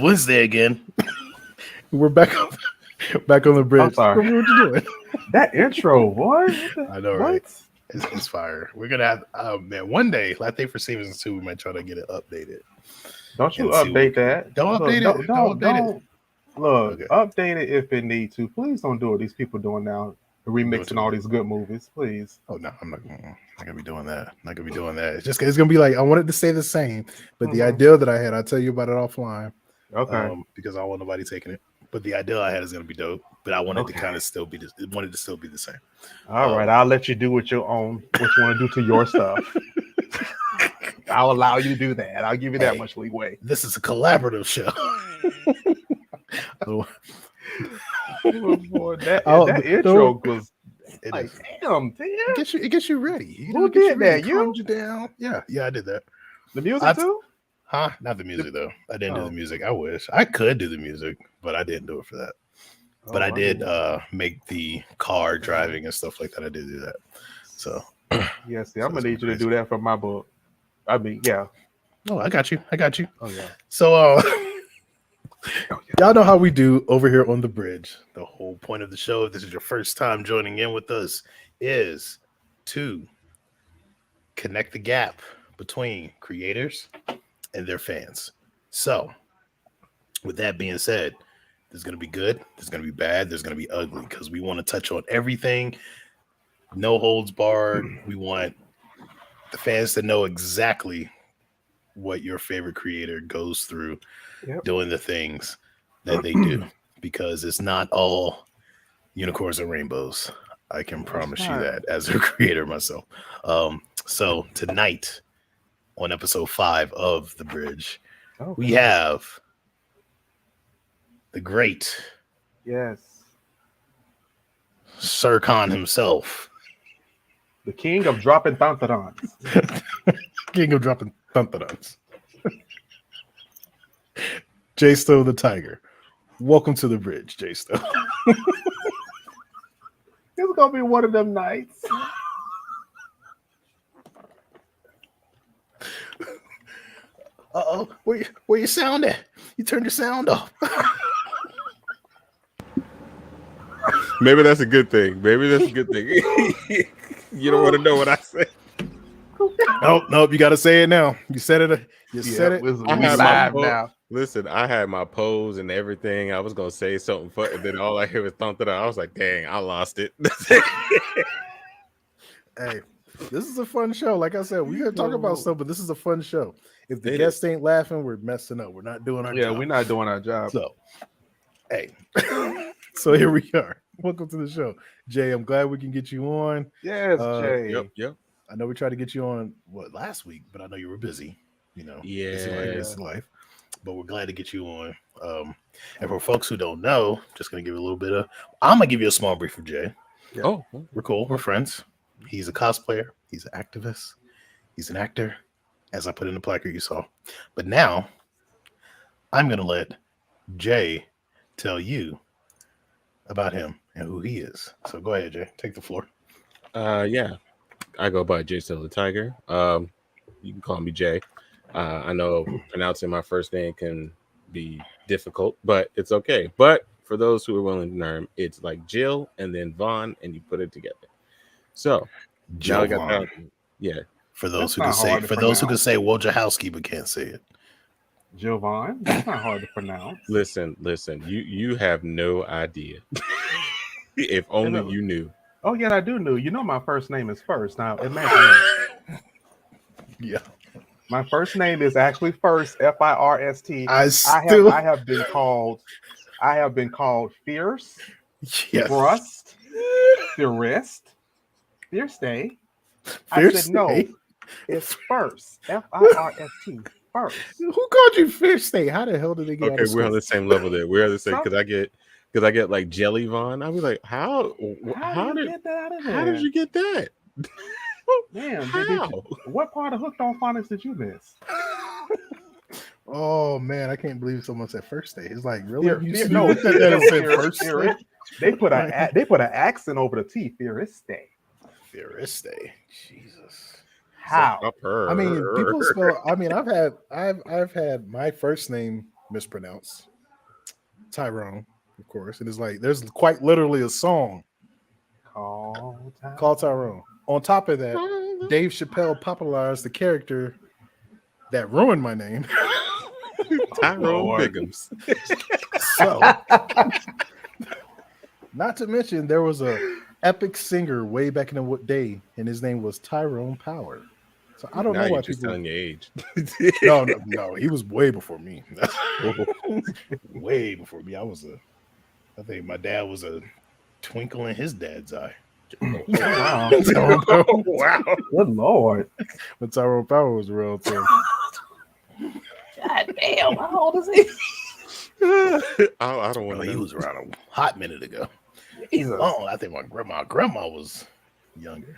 Wednesday again. We're back on the bridge. I'm sorry. What you doing? That intro, boy. I know, right? It's fire. We're gonna have man, one day, I think for season 2, we might try to get it updated. Don't you update that. Don't update it. Don't update it. Look, update it if it need to. Please don't do what these people doing now. Remixing all these good movies, please. Oh no, I'm not gonna be doing that. Not gonna be doing that. It's gonna be like I want it to stay the same, but the idea that I had, I'll tell you about it offline. Okay. Because I don't want nobody taking it. But the idea I had is gonna be dope. But I wanted to kind of still be this. Wanted to still be the same. All right, I'll let you do what you want to do to your stuff. I'll allow you to do that. I'll give you that much leeway. This is a collaborative show. Oh boy, that intro was like, damn, it gets you ready. Who did that? Calmed you down. Yeah, I did that. The music too? Huh? Not the music though. I didn't do the music. I wish I could do the music, but I didn't do it for that. But I did make the car driving and stuff like that. I did do that. So yeah, see, I'm gonna need you to do that for my book. I mean, yeah. Oh, I got you. Oh yeah. So y'all know how we do over here on the bridge. The whole point of the show, if this is your first time joining in with us, is to connect the gap between creators and their fans. So with that being said, there's going to be good, there's going to be bad, there's going to be ugly, because we want to touch on everything. No holds barred. We want the fans to know exactly what your favorite creator goes through doing the things that they do, because it's not all unicorns and rainbows. I can promise you that as a creator myself. So tonight on episode 5 of The Bridge, we have the great Sir Khan himself, the king of dropping thantharons. King of dropping thantharons. Jaysto The Tiger. Welcome to the bridge, Jaysto. It's gonna be one of them nights. Uh-oh, where your sound at? You turned your sound off. Maybe that's a good thing. You don't want to know what I say. Nope. You got to say it now. You said it. You said it. I had live now. Listen, I had my pose and everything. I was gonna say something, and then all I hear was thump. I was like, "Dang, I lost it." Hey, this is a fun show. Like I said, we gonna talk about stuff, but this is a fun show. If the guests ain't laughing, we're messing up. We're not doing our job. Yeah, we're not doing our job. So, hey, so here we are. Welcome to the show, Jay. I'm glad we can get you on. Yes, Jay. Yep. I know we tried to get you on last week, but I know you were busy. Busy life. But we're glad to get you on. And for folks who don't know, just gonna give a little bit of. I'm gonna give you a small brief of Jay. Yeah. Oh, we're cool. We're friends. He's a cosplayer. He's an activist. He's an actor, as I put in the placard you saw. But now, I'm gonna let Jay tell you about him and who he is. So go ahead, Jay. Take the floor. Yeah. I go by Jaysto The Tiger. You can call me Jay. I know pronouncing my first name can be difficult, but it's okay. But for those who are willing to learn, it's like Jill and then Vaughn, and you put it together. So Jill now I got that. Yeah. For those who can say, Wojciechowski but can't say it. Jill Vaughn. That's not hard to pronounce. Listen. You have no idea. If only you knew. Oh yeah, I do know. You know my first name is First. Now imagine. Yeah. My first name is actually First, First. I have been called Fierce, Thrust, Fierist, Fierce Day. I said no, it's First, First. First. Who called you Fierce Day? How the hell did they get? Okay, we're on the same level there. We're on the same because I get like Jelly Vaughn. I'll be like, how did you get that? Man, what part of Hooked on Phonics did you miss? Oh man, I can't believe someone said First Day. It's like really? First Day. They put an accent over the T. Fierce Day. Fierce Day. Jesus. How? I mean, people spell. I mean, I've had my first name mispronounced. Tyrone, of course. It is like there's quite literally a song called Tyrone. On top of that, Dave Chappelle popularized the character that ruined my name. Tyrone Biggums. So, not to mention, there was a epic singer way back in the day, and his name was Tyrone Power. So I don't Now know why you're just people. telling your age. No, he was way before me. Way before me. I think my dad was a twinkle in his dad's eye. Wow. Wow. Good Lord. But Tyrone Power was real too. God damn. How old is he? I don't want Well, to he know. was around a hot minute ago. Jesus. Oh, I think my grandma was younger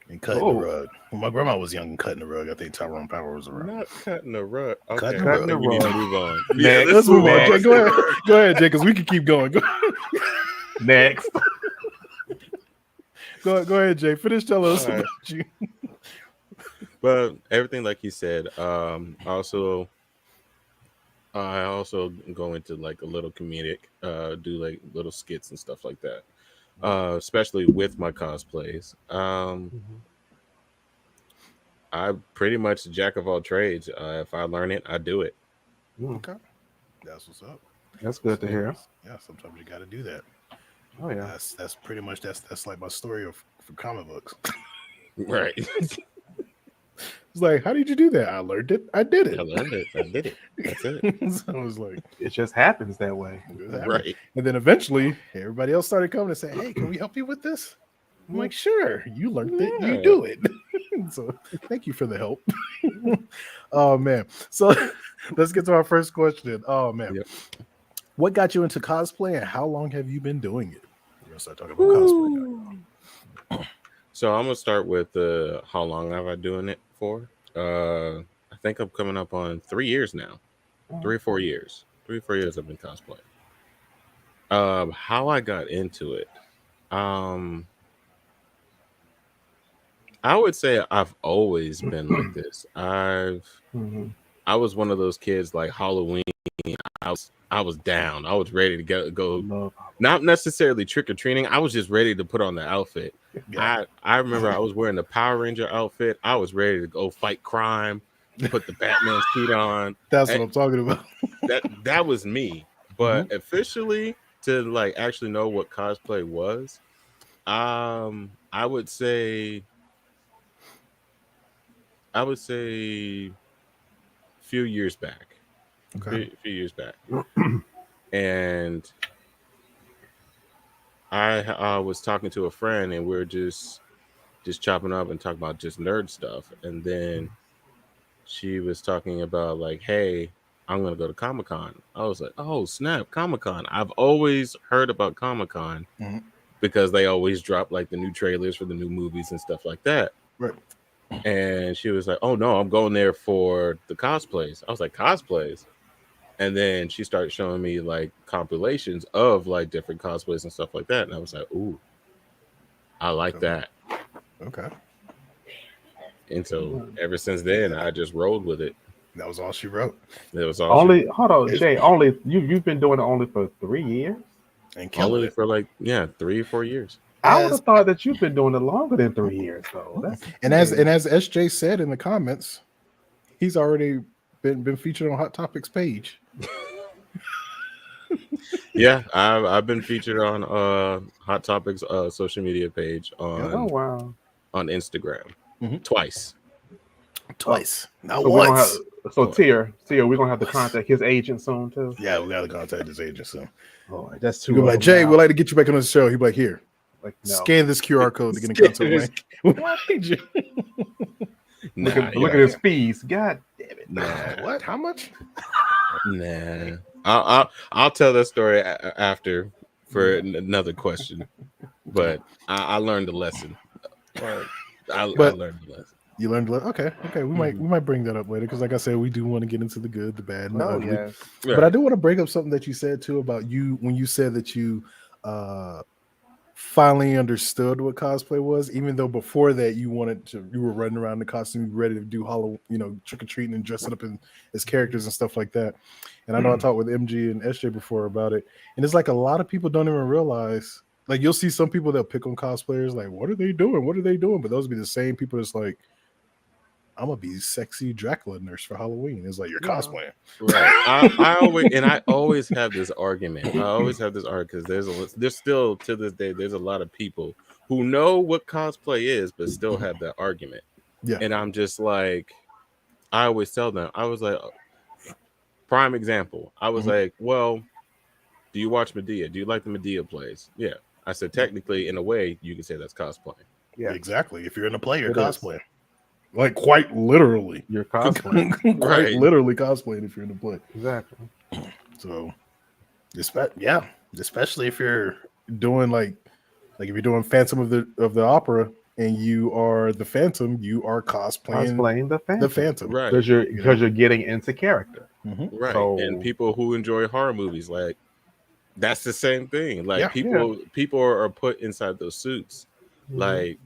and cutting the rug. When my grandma was young and cutting the rug, I think Tyrone Power was around. Not cutting the rug. Okay, Cutting I the think we need to move on. Next. Let's move on, Jay. Next. Go ahead, Jay, because we can keep going. Next. Go ahead, Jay. Finish telling us All right. about you. But everything like you said, I also go into like a little comedic, do like little skits and stuff like that. Especially with my cosplays. I'm pretty much a jack of all trades. If I learn it, I do it. Okay, that's what's up. That's good to hear. Yeah, sometimes you got to do that. Oh yeah. That's pretty much that's like my story for comic books. Right. It's like, how did you do that? I learned it. I did it. I learned it. I did it. That's it. So I was like, It just happens that way. Right. And then eventually, everybody else started coming and saying, "Hey, can we help you with this?" I'm like, "Sure, you learned it. You Yeah. do it." So thank you for the help. Oh man. So let's get to our first question. Oh man. Yep. What got you into cosplay and how long have you been doing it? We're gonna start talking about cosplay now. So I'm gonna start with how long have I doing it for? I think I'm coming up on 3 years now. 3 or 4 years. 3 or 4 years I've been cosplaying. How I got into it. I would say I've always been like this. I was one of those kids like Halloween. I was down. I was ready to go. Not necessarily trick or treating. I was just ready to put on the outfit. Yeah. I remember I was wearing the Power Ranger outfit. I was ready to go fight crime, put the Batman suit on. That's what I'm talking about. That was me. But officially to like actually know what cosplay was, I would say a few years back. Okay. A few years back. And I was talking to a friend and we are just chopping up and talking about just nerd stuff. And then she was talking about like, hey, I'm gonna go to Comic-Con. I was like, oh snap, Comic-Con. I've always heard about Comic-Con because they always drop like the new trailers for the new movies and stuff like that. Right. And she was like, oh no, I'm going there for the cosplays. I was like, cosplays? And then she started showing me like compilations of like different cosplays and stuff like that. And I was like, ooh, I like that. Okay. And so ever since then, I just rolled with it. That was all she wrote. It was all Only hold on, Jay. Only you've been doing it only for 3 years. And killing only it. for like 3 or 4 years. I would have thought that you've been doing it longer than 3 years, though. As SJ said in the comments, he's already been featured on Hot Topics page. Yeah, I've been featured on Hot Topics social media page on Instagram twice. Not So once. Tier, we're gonna have to contact his agent soon too. Yeah, we gotta contact his agent soon. Oh, that's too. We'll be like, Jay, we'd like to get you back on the show. He'd be like, here, like, no. scan this QR code to get in contact with me. Nah, Look at his fees. God damn it. Nah. What? How much? Nah. I'll tell that story after for another question. But I learned a lesson. I learned a lesson. You learned. Okay. We might bring that up later because, like I said, we do want to get into the good, the bad, and the ugly. Yeah. But I do want to bring up something that you said too about you when you said that you finally understood what cosplay was, even though before that you were running around in the costume, ready to do Halloween, trick or treating and dressing up as characters and stuff like that. And I know I talked with MG and SJ before about it, and it's like a lot of people don't even realize. Like you'll see some people that pick on cosplayers, like, what are they doing? What are they doing? But those be the same people that's like, I'm gonna be sexy Dracula nurse for Halloween. It's like you're cosplaying. Right. I always have this argument. I always have this argument because there's still to this day there's a lot of people who know what cosplay is but still have that argument. Yeah. And I'm just like, I always tell them, I was like, prime example. I was like, well, do you watch Medea? Do you like the Medea plays? Yeah. I said, technically, in a way, you can say that's cosplay. Yeah, exactly. If you're in a play, you're cosplaying. Like quite literally, you're cosplaying. Quite literally cosplaying if you're in the play. Exactly. So, especially if you're doing like if you're doing Phantom of the Opera and you are the Phantom, you are cosplaying the Phantom, right? Because you're getting into character, right? So, and people who enjoy horror movies, like that's the same thing. Like people are put inside those suits, like.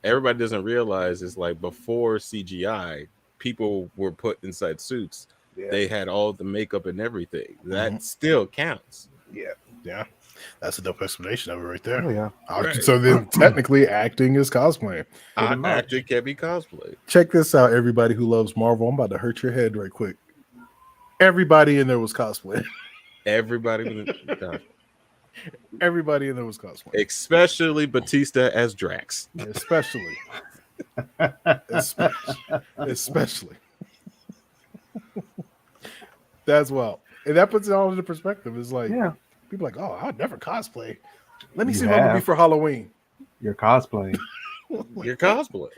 Everybody doesn't realize it's like before CGI, people were put inside suits. Yeah. They had all the makeup and everything. That still counts. Yeah. That's a dope explanation of it right there. Oh, yeah. Right. So then technically acting is cosplaying. Acting can be cosplay. Check this out, everybody who loves Marvel. I'm about to hurt your head right quick. Everybody in there was cosplaying. Everybody in there was cosplay, especially Batista as Drax. Especially. That's well, and that puts it all into perspective. It's like people are like, oh, I'd never cosplay. Let me see what I'm gonna be for Halloween. You're cosplaying. You're cosplaying.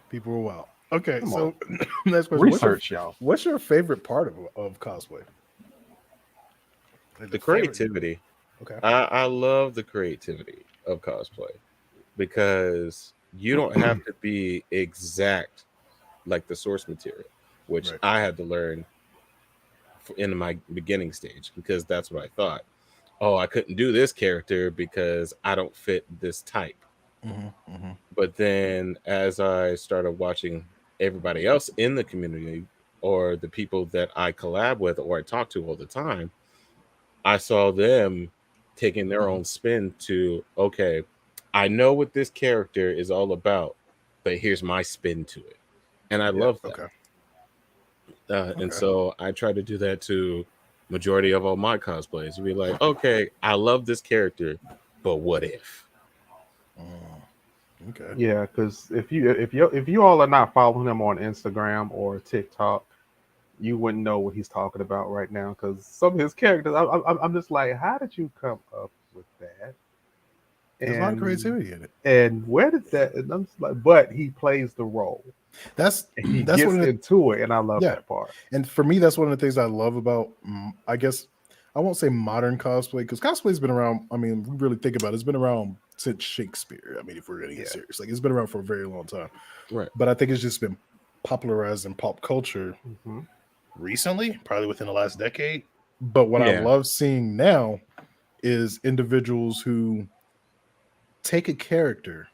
People are wild. Okay, so next question. Research, y'all. What's your favorite part of cosplay? The creativity. Okay. I love the creativity of cosplay because you don't have to be exact like the source material, which I had to learn in my beginning stage because that's what I thought. Oh, I couldn't do this character because I don't fit this type. But then as I started watching everybody else in the community or the people that I collab with or I talk to all the time, I saw them taking their own spin to, okay, I know what this character is all about, but here's my spin to it. And I love that. And so I try to do that to majority of all my cosplays. Be like, okay, I love this character, but what if? Okay. Yeah, because if you all are not following him on Instagram or TikTok, you wouldn't know what he's talking about right now because some of his characters, I'm just like, how did you come up with that? There's a lot of creativity in it. And where did that? And I'm just like, but he plays the role. That's gets into it, and I love that part. And for me, that's one of the things I love about, I guess, I won't say modern cosplay because cosplay's been around. I mean, we really think about it. It's been around since Shakespeare. I mean, if we're going to get serious, like it's been around for a very long time. Right. But I think it's just been popularized in pop culture recently, probably within the last decade. But what I love seeing now is individuals who take a character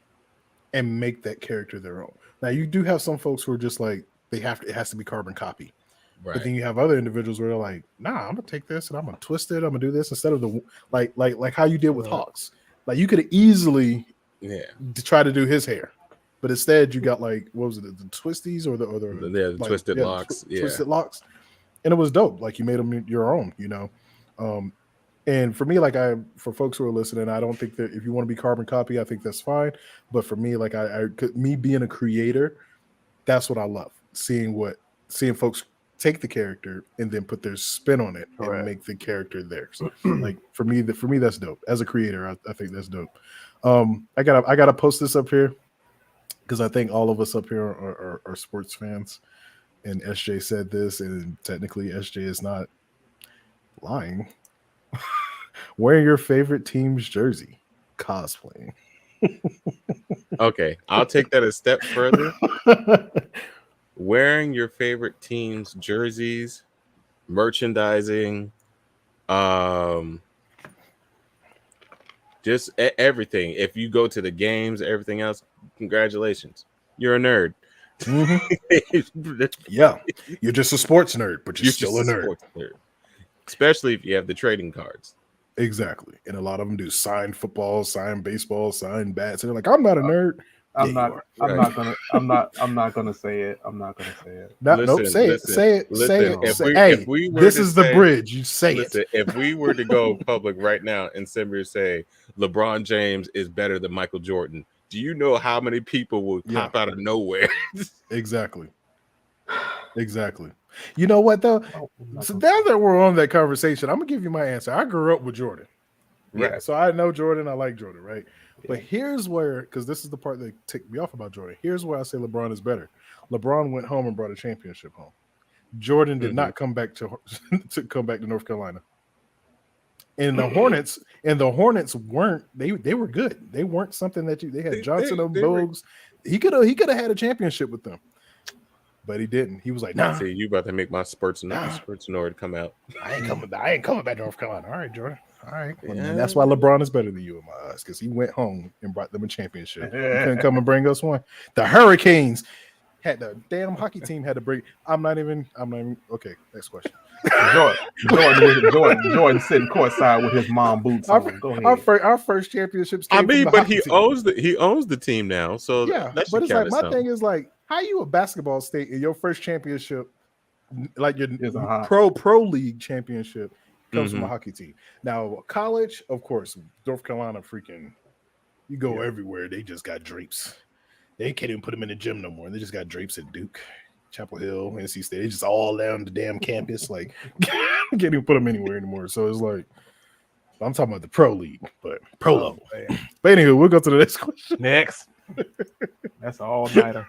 and make that character their own. Now you do have some folks who are just like it has to be carbon copy. Right. But then you have other individuals where they're like, nah, I'm gonna take this and I'm gonna twist it, I'm gonna do this instead of the like how you did with Hawks. Like you could have easily try to do his hair. But instead you got like what was it, the twisties or the like, twisted locks. Twisted locks. And it was dope. Like you made them your own, you know. And for me, like for folks who are listening, I don't think that if you want to be carbon copy, I think that's fine. But for me, like me being a creator, that's what I love. Seeing folks take the character and then put their spin on it and make the character theirs. Like for me, that's dope. As a creator, I think that's dope. I gotta post this up here because I think all of us up here are sports fans. And SJ said this, and technically SJ is not lying. Wearing your favorite team's jersey, cosplaying. Okay, I'll take that a step further. Wearing your favorite team's jerseys, merchandising, Just everything. If you go to the games, everything else, congratulations. You're a nerd. Yeah, you're just a sports nerd, but you're still a nerd. Sports nerd. Especially if you have the trading cards. Exactly. And a lot of them do sign football, sign baseball, sign bats. And they're like, I'm not a nerd. I'm not gonna say it. I'm not gonna say it. Nope. Say it. If we were this to is the bridge. You say it. If we were to go public right now and somebody say LeBron James is better than Michael Jordan, do you know how many people will pop out of nowhere? Exactly. You know what though? So now that we're on that conversation, I'm gonna give you my answer. I grew up with Jordan. Right. So I know Jordan, I like Jordan, right? Yeah. But here's where, because this is the part that ticked me off about Jordan. Here's where I say LeBron is better. LeBron went home and brought a championship home. Jordan did not come back to come back to North Carolina. And the Hornets weren't they were good. They weren't something that they had Johnson and Bogues. He could have had a championship with them. But he didn't. He was like, nah. See, you about to make my sports nerd come out. I ain't coming back to North Carolina. All right, Jordan. All right. Well, and that's why LeBron is better than you in my eyes, because he went home and brought them a championship. He couldn't come and bring us one. The Hurricanes had the damn hockey team had to bring. I'm not even okay. Next question. Jordan sitting courtside with his mom boots on. Go ahead. Our first championships. But he owns the team now. So yeah, but it's like my thing is like, how you a basketball state in your first championship, like your pro league championship, comes from a hockey team. Now college, of course, North Carolina, freaking, you go everywhere. They just got drapes. They can't even put them in the gym no more. They just got drapes at Duke, Chapel Hill, NC State. They just all down the damn campus. Like, can't even put them anywhere anymore. So it's like, I'm talking about the pro league, but pro level. But anyway, we'll go to the next question. Next. That's all nighter.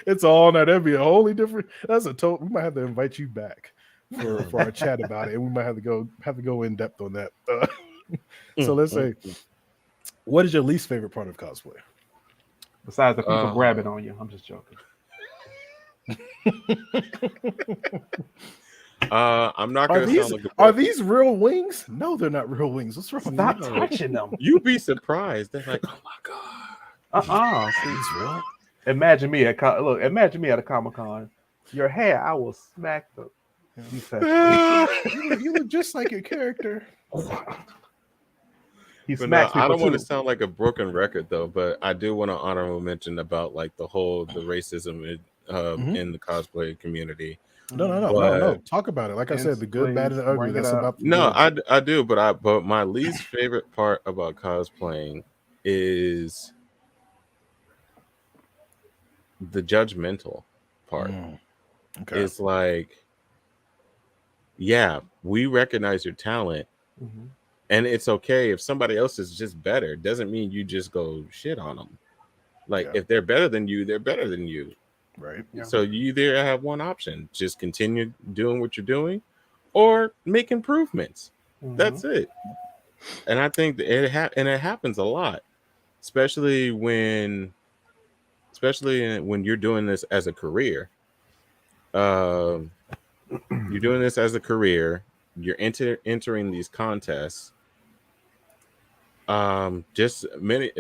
It's all night. That'd be a wholly different. That's a total. We might have to invite you back for our chat about it, and we might have to go in depth on that. So let's say, what is your least favorite part of cosplay? Besides the people grabbing on you, I'm just joking. I'm not gonna sound like are these real wings? No, they're not real wings. What's wrong? Stop touching them. You'd be surprised. They're like, oh my god. See, it's real. Imagine me at a Comic-Con. Your hair, I will smack the. You look just like your character. He smacks I don't want to sound like a broken record though, but I do want to honorable mention about like the racism in the cosplay community. No. Talk about it. Like I said, the good, bad, and the ugly. That's about I do, but my least favorite part about cosplaying is the judgmental part. Okay. It's like, yeah, we recognize your talent. And it's okay if somebody else is just better. Doesn't mean you just go shit on them. Like if they're better than you, they're better than you. Right. Yeah. So you either have one option: just continue doing what you're doing, or make improvements. That's it. And I think it happens a lot, especially when you're doing this as a career. You're doing this as a career. You're entering these contests. Just many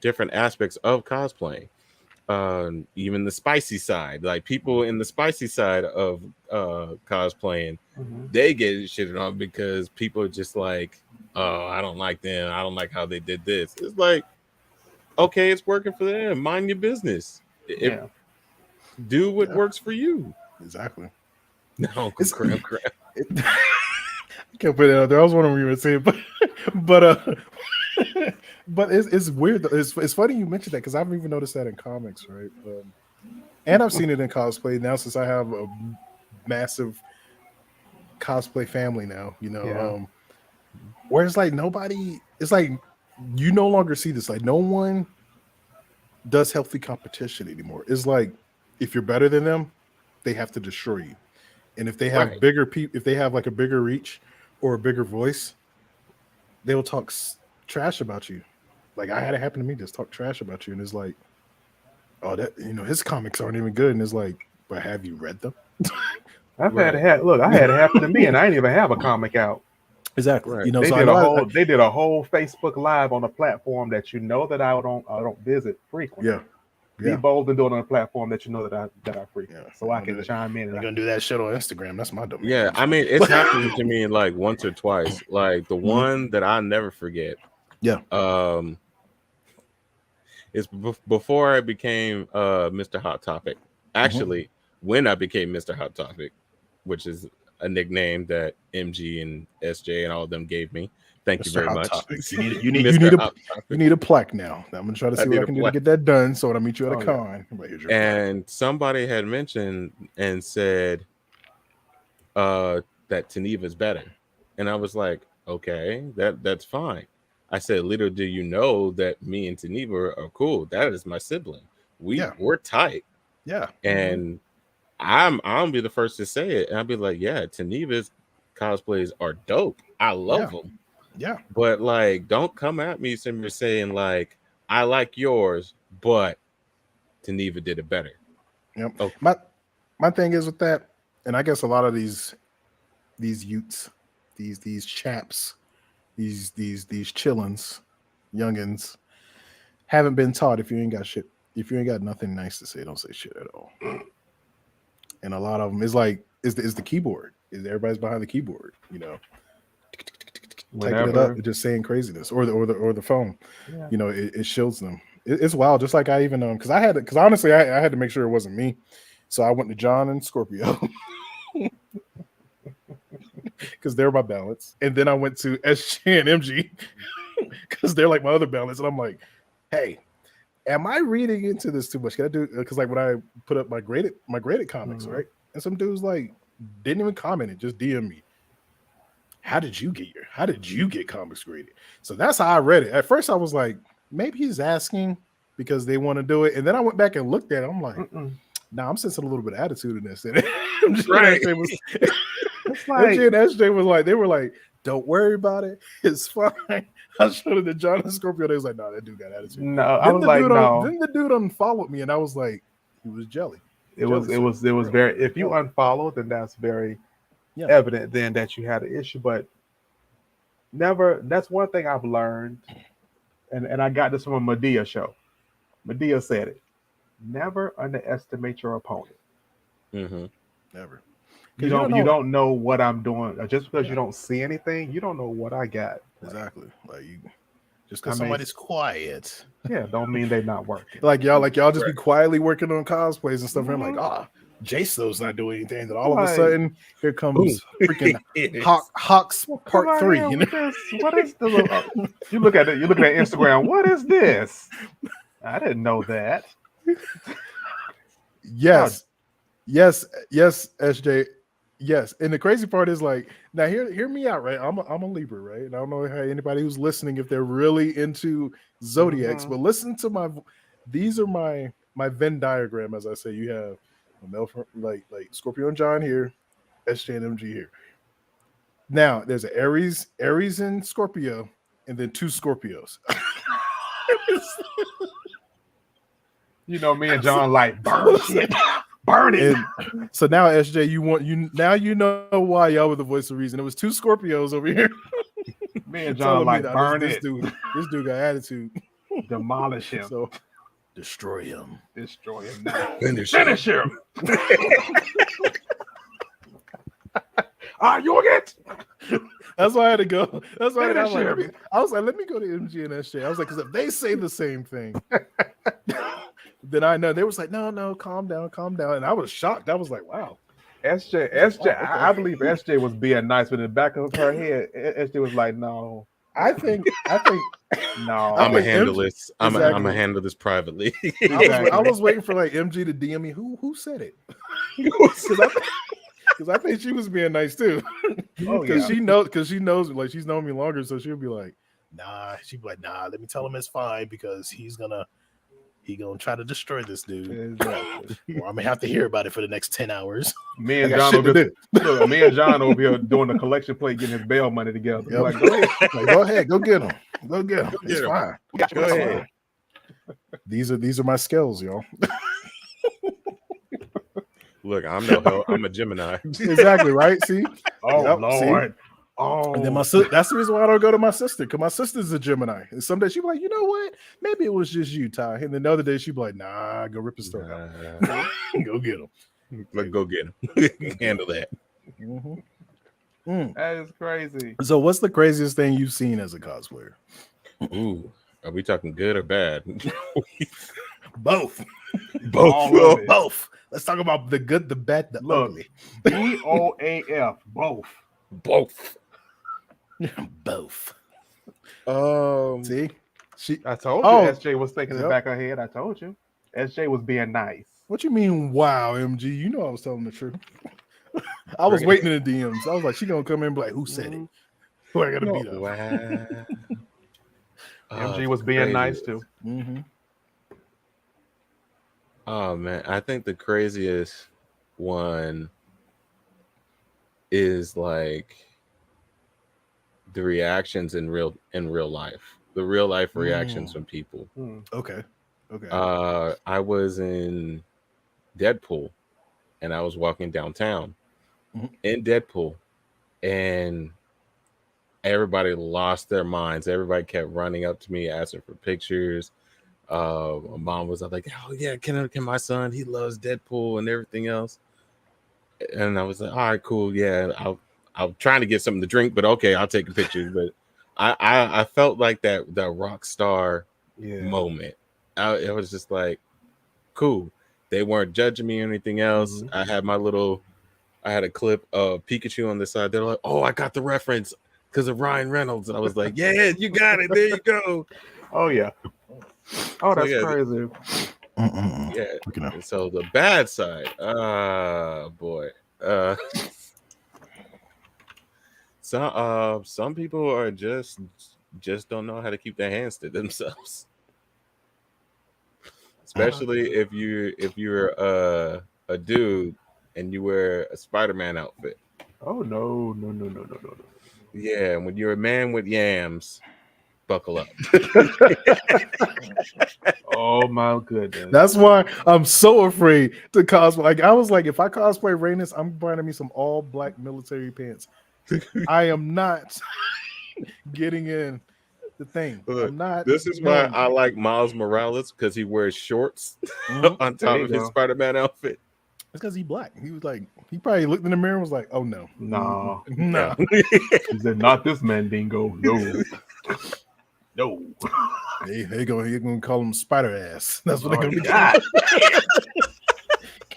different aspects of cosplaying. Even the spicy side, like people in the spicy side of cosplaying, they get shitted on because people are just like, oh, I don't like them. I don't like how they did this. It's like, okay, it's working for them. Mind your business. Do what works for you. Exactly. No, crap. I can't put it out there. I was wondering what you were saying, but it's weird. It's funny you mentioned that because I've even noticed that in comics, right? And I've seen it in cosplay now since I have a massive cosplay family now. You know, where it's like nobody. It's like you no longer see this. Like no one does healthy competition anymore. It's like if you're better than them, they have to destroy you. And if they have bigger people, if they have like a bigger reach or a bigger voice, they'll talk trash about you. Like I had it happen to me, just talk trash about you, and it's like, oh, that his comics aren't even good, and it's like, but have you read them? I had it happen to me, and I didn't even have a comic out. Exactly. Right. You know, They so I did know they did a whole Facebook Live on a platform that you know that I don't visit frequently. yeah. Be Yeah. bold and do it on a platform that you know that I frequent, Yeah. so I can chime in. You're And gonna do that shit on Instagram. That's my domain. Yeah, I mean, it's happened to me like once or twice. Like the Mhm. one that I'll never forget. Yeah. Is before I became Mr. Hot Topic. Actually, when I became Mr. Hot Topic, which is a nickname that MG and SJ and all of them gave me. Thank you Mr. very Hot much. Topic. You Mr. Hot Topic. need a plaque now. I'm gonna try to I see what need I a can do to plaque. get that done. So when I meet you at a Oh, yeah. con, I'm like, here's your plaque. And somebody had mentioned and said that Taneva's better. And I was like, okay, that's fine. I said, little do you know that me and Taneva are cool. That is my sibling. We're tight. Yeah. And I'll be the first to say it. And I'll be like, yeah, Taneva's cosplays are dope. I love them. Yeah. But like, don't come at me saying like, I like yours, but Taneva did it better. Yep. Okay. My thing is with that, and I guess a lot of these youths, these chaps, these chillins, youngins, haven't been taught if you ain't got nothing nice to say, don't say shit at all. And a lot of them is like is the keyboard. Is everybody's behind the keyboard, you know. Typing it up, just saying craziness, or the phone. Yeah. You know, it shields them. It's wild. Just like I even because honestly I had to make sure it wasn't me, so I went to John and Scorpio because they're my balance, and then I went to SJ and MG because they're like my other balance, and I'm like, hey, am I reading into this too much? Can I do because like when I put up my graded comics, right, and some dudes like didn't even comment it, just DM me. How did you get comics graded? So that's how I read it. At first I was like, maybe he's asking because they want to do it. And then I went back and looked at it. I'm like, nah, I'm sensing a little bit of attitude in this. And Right. MJ and SJ was like, they were like, don't worry about it. It's fine. I showed it to John and Scorpio. They was like, nah, that dude got attitude. No, I was like, no. Then the dude unfollowed me and I was like, he was jelly. It was very, if you unfollow, then that's very evident then that you had an issue. But that's one thing I've learned, and I got this from a Medea show. Medea said it: never underestimate your opponent. Never. You don't know what I'm doing. Just because you don't see anything, you don't know what I got. Exactly. Like you, just because somebody's quiet, don't mean they're not working. Like y'all just be quietly working on cosplays and stuff. And I'm like, Jaysto's not doing anything. Then all of a sudden, here comes freaking Hawks Part 3. You know? What is the? You look at it. You look at Instagram. What is this? I didn't know that. Yes, SJ. Yes, and the crazy part is like now hear me out, right? I'm a Libra, right? And I don't know how anybody who's listening if they're really into zodiacs, but listen to these are my Venn diagram, as I say. You have a male like Scorpio and John here, SJ and MG here. Now there's an Aries and Scorpio, and then two Scorpios. You know, me and John like burn shit. Burn it. And so now, SJ, you know why y'all were the voice of reason. It was two Scorpios over here. Me and John like burn it. This dude got attitude. Demolish him. So destroy him. Destroy him now. Finish him. You get. That's why I had to go. That's why I was like, let me go to MG and SJ. I was like, because if they say the same thing, then I know. They was like, no, calm down. And I was shocked. I was like, wow. SJ, okay. I believe SJ was being nice, but in the back of her head, SJ was like, no. I think no. I'm gonna handle this. I'm gonna handle this privately. I was waiting for like MG to DM me. Who said it? Because I think she was being nice too. Because she knows like she's known me longer, so she'll be like, nah. She'd be like, nah. Let me tell him it's fine because he's gonna try to destroy this dude. Exactly. Or I'm gonna have to hear about it for the next 10 hours. Me and John over here doing the collection plate, getting his bail money together. Yep. Like, go ahead, go get him. It's fine. Go ahead. These are my skills, y'all. Look, I'm a Gemini. Exactly, right? See? Oh, Lord. Oh, And then that's the reason why I don't go to my sister, because my sister's a Gemini. And someday she'd be like, you know what? Maybe it was just you, Ty. And then the other day she'd be like, nah, go rip his throat out. Go get him. Let's go get him. Handle that. that is crazy. So what's the craziest thing you've seen as a cosplayer? Ooh, are we talking good or bad? Both. All of it. Both. Let's talk about the good, the bad, the ugly. BOAF. Both. Both. Both. See, I told you SJ was thinking in the back of her head. I told you. SJ was being nice. What you mean, wow, MG? You know I was telling the truth. I was waiting in the DMs. I was like, she gonna come in and be like, who said it? Who I gotta beat up? Wow. MG was being nice too. Oh man, I think the craziest one is like the reactions in real life. The real life reactions from people. Okay. I was in Deadpool and I was walking downtown in Deadpool, and everybody lost their minds. Everybody kept running up to me asking for pictures. My mom was like, oh yeah, can my son, he loves Deadpool and everything else. And I was like, all right, cool, yeah. I'm trying to get something to drink, but okay, I'll take a picture. But I felt like that rock star moment. It was just like cool. They weren't judging me or anything else. I had a clip of Pikachu on the side. They're like, oh, I got the reference because of Ryan Reynolds. And I was like, yeah, you got it. There you go. Oh yeah. Oh, that's crazy. Yeah. And so the bad side, boy. Some people are just don't know how to keep their hands to themselves. Especially if you're a dude and you wear a Spider-Man outfit. Oh no. Yeah, when you're a man with yams, buckle up. Oh my goodness. That's why I'm so afraid to cosplay. Like I was like, if I cosplay Rainus, I'm buying me some all black military pants. I am not getting in the thing. Look, I'm not. This is why I like Miles Morales, because he wears shorts on top of his Spider-Man outfit. It's because he's black. He was like, he probably looked in the mirror and was like, oh no. No. He said, not this Mandingo. No. No. You're gonna call him Spider Ass. That's what they're gonna be.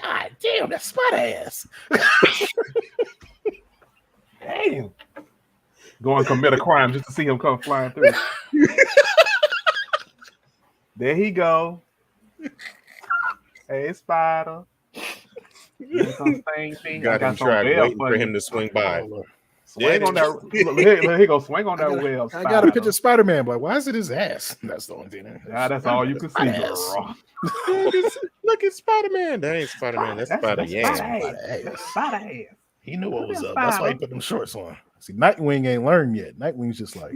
God damn, that's Spider Ass. Damn. Go and commit a crime just to see him come flying through. There he go. Hey, Spider. Got him trapped waiting for him to swing by. Swing on that. Here he go. Swing on that web. I got a picture of Spider-Man, but why is it his ass? That's the only thing. That's all you can see, girl. Look at Spider-Man. That ain't Spider-Man. That's Spider-Man. Spider-Man. He knew what was up. That's why he put them shorts on. See, Nightwing ain't learned yet. Nightwing's just like,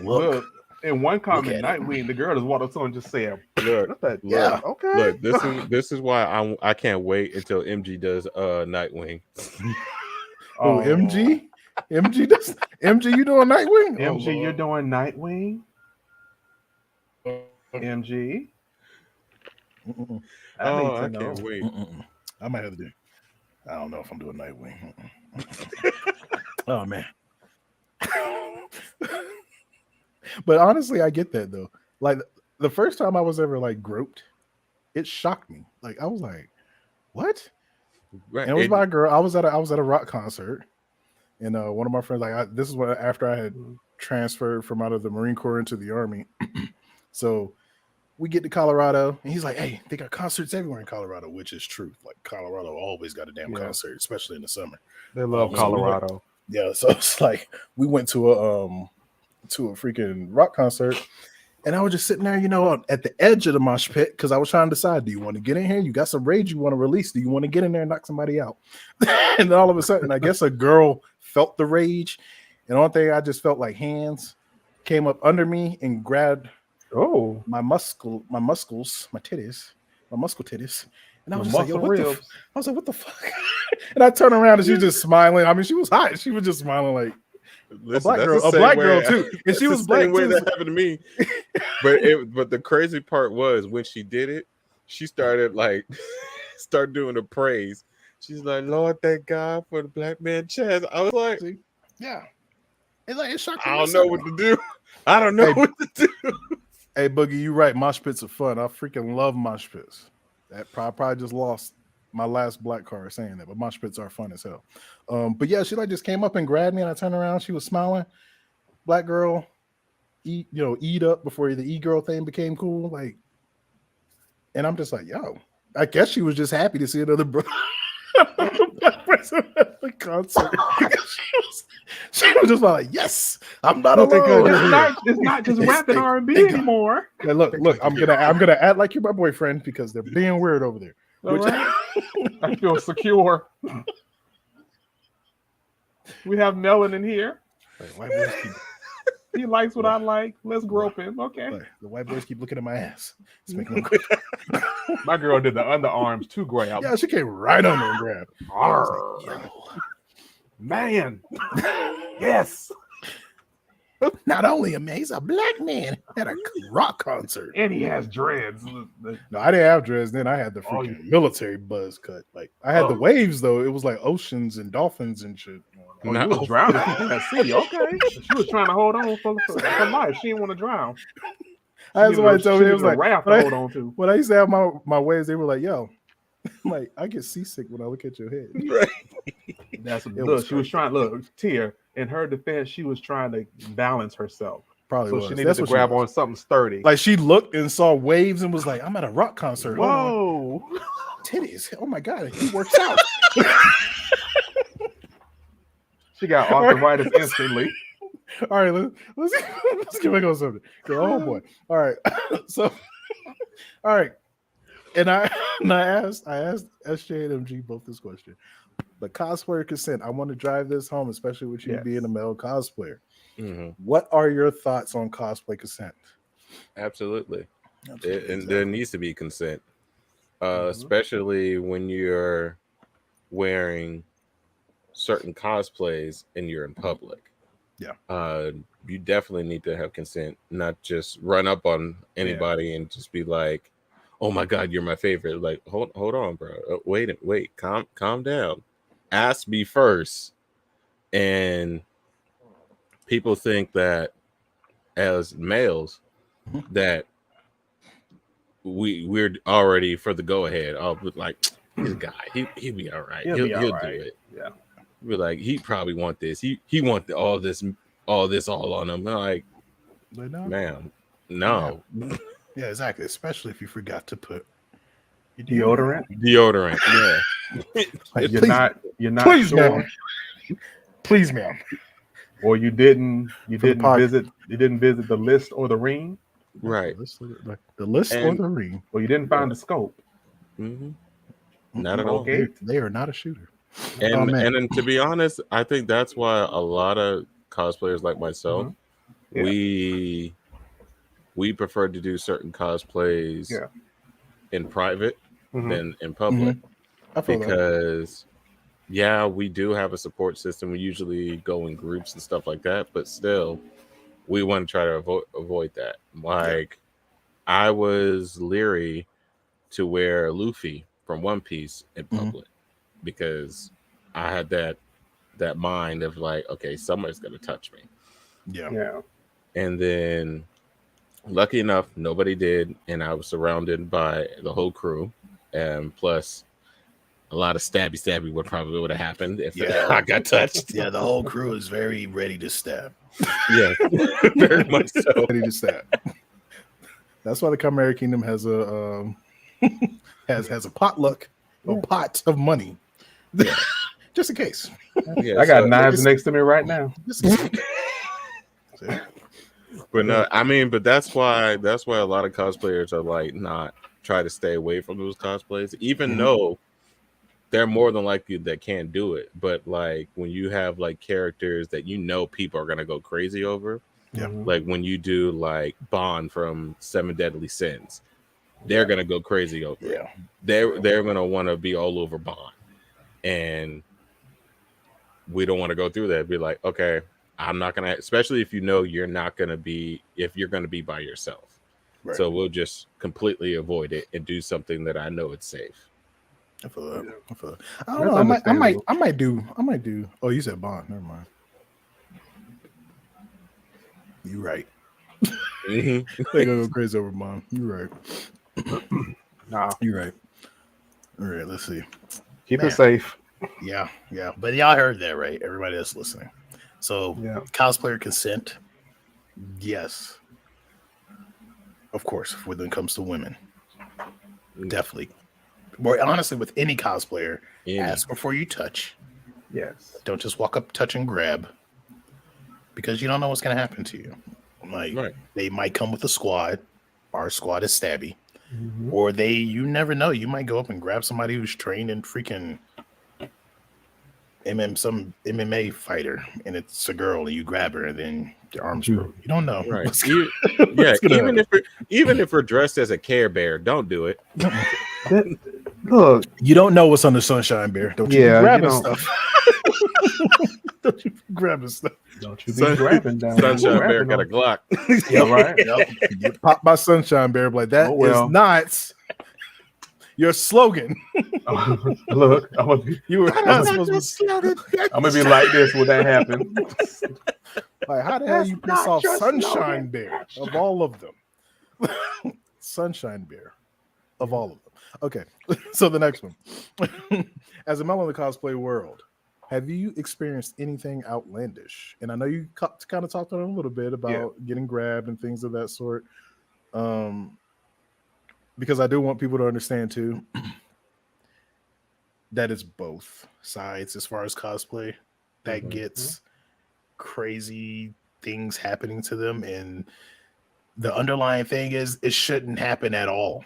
look. In one comment, Nightwing, the girl just walked up to him and just said, "Look, okay." Look, this is why I can't wait until MG does Nightwing. Oh, MG? MG does MG, you doing Nightwing? MG, you're doing Nightwing? MG? I can't wait. I might have to do. I don't know if I'm doing Nightwing. Oh man. But honestly, I get that though. Like the first time I was ever like groped, it shocked me. Like I was like, "What?" Right. And it was by a girl. I was at a rock concert, and one of my friends this is what after I had transferred from out of the Marine Corps into the Army. So we get to Colorado, and he's like, "Hey, they got concerts everywhere in Colorado," which is true. Like Colorado always got a damn concert, especially in the summer. They love Colorado. So it's like we went to a freaking rock concert, and I was just sitting there, at the edge of the mosh pit because I was trying to decide: do you want to get in here? You got some rage you want to release? Do you want to get in there and knock somebody out? And then all of a sudden, I guess a girl felt the rage, and the only thing I just felt like hands came up under me and grabbed my muscle titties, and I was just like, what the fuck? And I turned around and she was just smiling. I mean, she was hot. She was just smiling like, Listen, black that's the girl same way- too, and that's she the was black same way too. that happened to me. But the crazy part was when she did it, she started start doing the praise. She's like, Lord, thank God for the black man chance. I was like, See? Yeah, it's like it's shocking. I don't know what to do. I don't know Hey, what to do. Hey, Boogie, you right. Mosh pits are fun. I freaking love mosh pits. That probably just lost my last black card saying that, but mosh pits are fun as hell. But yeah, she just came up and grabbed me, and I turned around. She was smiling. Black girl, eat up before the e-girl thing became cool. And I'm just like, yo, I guess she was just happy to see another black person at the concert. she was just like, yes, I'm not alone. It's not just rapping R&B anymore. Hey, look, I'm gonna act like you're my boyfriend because they're being weird over there. All right. I feel secure. We have Melon in here. White boys He likes what I like. Let's grope him. Okay. the white boys keep looking at my ass. It's making them My girl did the underarms to grab. yeah, she came right on there and grabbed. Arr. Yo, Man. Yes. not only a man, he's a black man at a rock concert. And he has dreads. No, I didn't have dreads then. I had the freaking military buzz cut. I had the waves though. It was like oceans and dolphins and shit. Oh, you was drowning at sea. Okay. She was trying to hold on for life. She didn't want to drown. I had somebody tell me it was like raft to hold on to. When I used to have my waves, they were like, yo, like I get seasick when I look at your head. Right. That's look, she was trying Tia, in her defense, she was trying to balance herself. Probably so was. She needed That's to what grab on something sturdy. Like she looked and saw waves and was like, I'm at a rock concert. Whoa. Titties. Oh my God, he works out. She got arthritis instantly. All right, let's get back on something. Oh boy. All right. So all right. And I asked SJ and MG both this question. The cosplayer consent. I want to drive this home, especially with you being a male cosplayer. Mm-hmm. What are your thoughts on cosplay consent? Absolutely. And there needs to be consent, especially when you're wearing certain cosplays and you're in public. Yeah. You definitely need to have consent, not just run up on anybody and just be like, "Oh my God, you're my favorite." Like, hold on, bro. Wait, calm down. Ask me first. And people think that as males that we're already for the go ahead. Oh, but like he's a guy, he'll be all right. He'll do it. Yeah. We're like, he probably want this. He want all this all on him. I'm like, ma'am, no. Yeah, exactly. Especially if you forgot to put Deodorant. Yeah. Like you're not please, sure. ma'am. Please, ma'am. Or you didn't visit the list or the ring. Right. The list or the ring. Or you didn't find the scope. Mm-hmm. Not at all. Okay. They are not a shooter. And then to be honest, I think that's why a lot of cosplayers like myself, we prefer to do certain cosplays in private than in public. Because we do have a support system. We usually go in groups and stuff like that, but still we want to try to avoid that. Like I was leery to wear Luffy from One Piece in public because I had that mind of like, okay, somebody's gonna touch me. Yeah. And then lucky enough, nobody did, and I was surrounded by the whole crew, and plus a lot of stabby would have happened if I got touched. Yeah, the whole crew is very ready to stab. Yeah, very much so. Ready to stab. That's why the Chimera Kingdom has a has a potluck, a pot of money, just in case. I got knives next to me right now. But no, I mean, but that's why a lot of cosplayers are like not try to stay away from those cosplays, even though they're more than likely that can't do it. But like when you have like characters that people are gonna go crazy over, like when you do like Bond from Seven Deadly Sins, they're gonna go crazy over it. They're gonna want to be all over Bond, and we don't want to go through that. Be like, okay, I'm not gonna, especially if you know you're not gonna be, if you're gonna be by yourself. Right. So we'll just completely avoid it and do something that I know it's safe. I feel that. I feel that. I don't That's know. understandable. I might do. Oh, you said Bond. Never mind. You right. Mhm. They gonna go crazy over Bond. You right. Nah, You right. All right. Let's see. keep Man. it safe. Yeah. But y'all heard that, right? Everybody that's listening. So, Yeah. cosplayer consent. Yes. Of course, when it comes to women. Definitely. More honestly, with any cosplayer, ask before you touch. Yes. Don't just walk up, touch, and grab, because you don't know what's going to happen to you. Like, Right. they might come with a squad. Our squad is stabby. Mhm. Or you never know. You might go up and grab somebody who's trained in freaking some MMA fighter, and it's a girl, and you grab her, and then your arms broke. You don't know. Right. What's Yeah. what's gonna happen. Even if we're dressed as a Care Bear, don't do it. Look, You don't know what's on the Sunshine Bear. Don't you be Yeah, grabbing you don't. stuff. Don't you be grabbing stuff. don't you be grabbing down. Sunshine Bear grabbing got a them. Glock. Yeah, right. Yep. Get popped by Sunshine Bear. Like, that Oh, well. is not your slogan. Look, I'm gonna be, You were not supposed to I'm gonna be like this when that happens. like, how the hell you piss off your Sunshine slogan. Bear of all of them? Sunshine Bear of all of them. Okay, so the next one. As a male in the cosplay world, have you experienced anything outlandish? And I know you kind of talked on it a little bit about getting grabbed and things of that sort. Because I do want people to understand too that it's both sides as far as cosplay that gets crazy things happening to them, and the underlying thing is it shouldn't happen at all.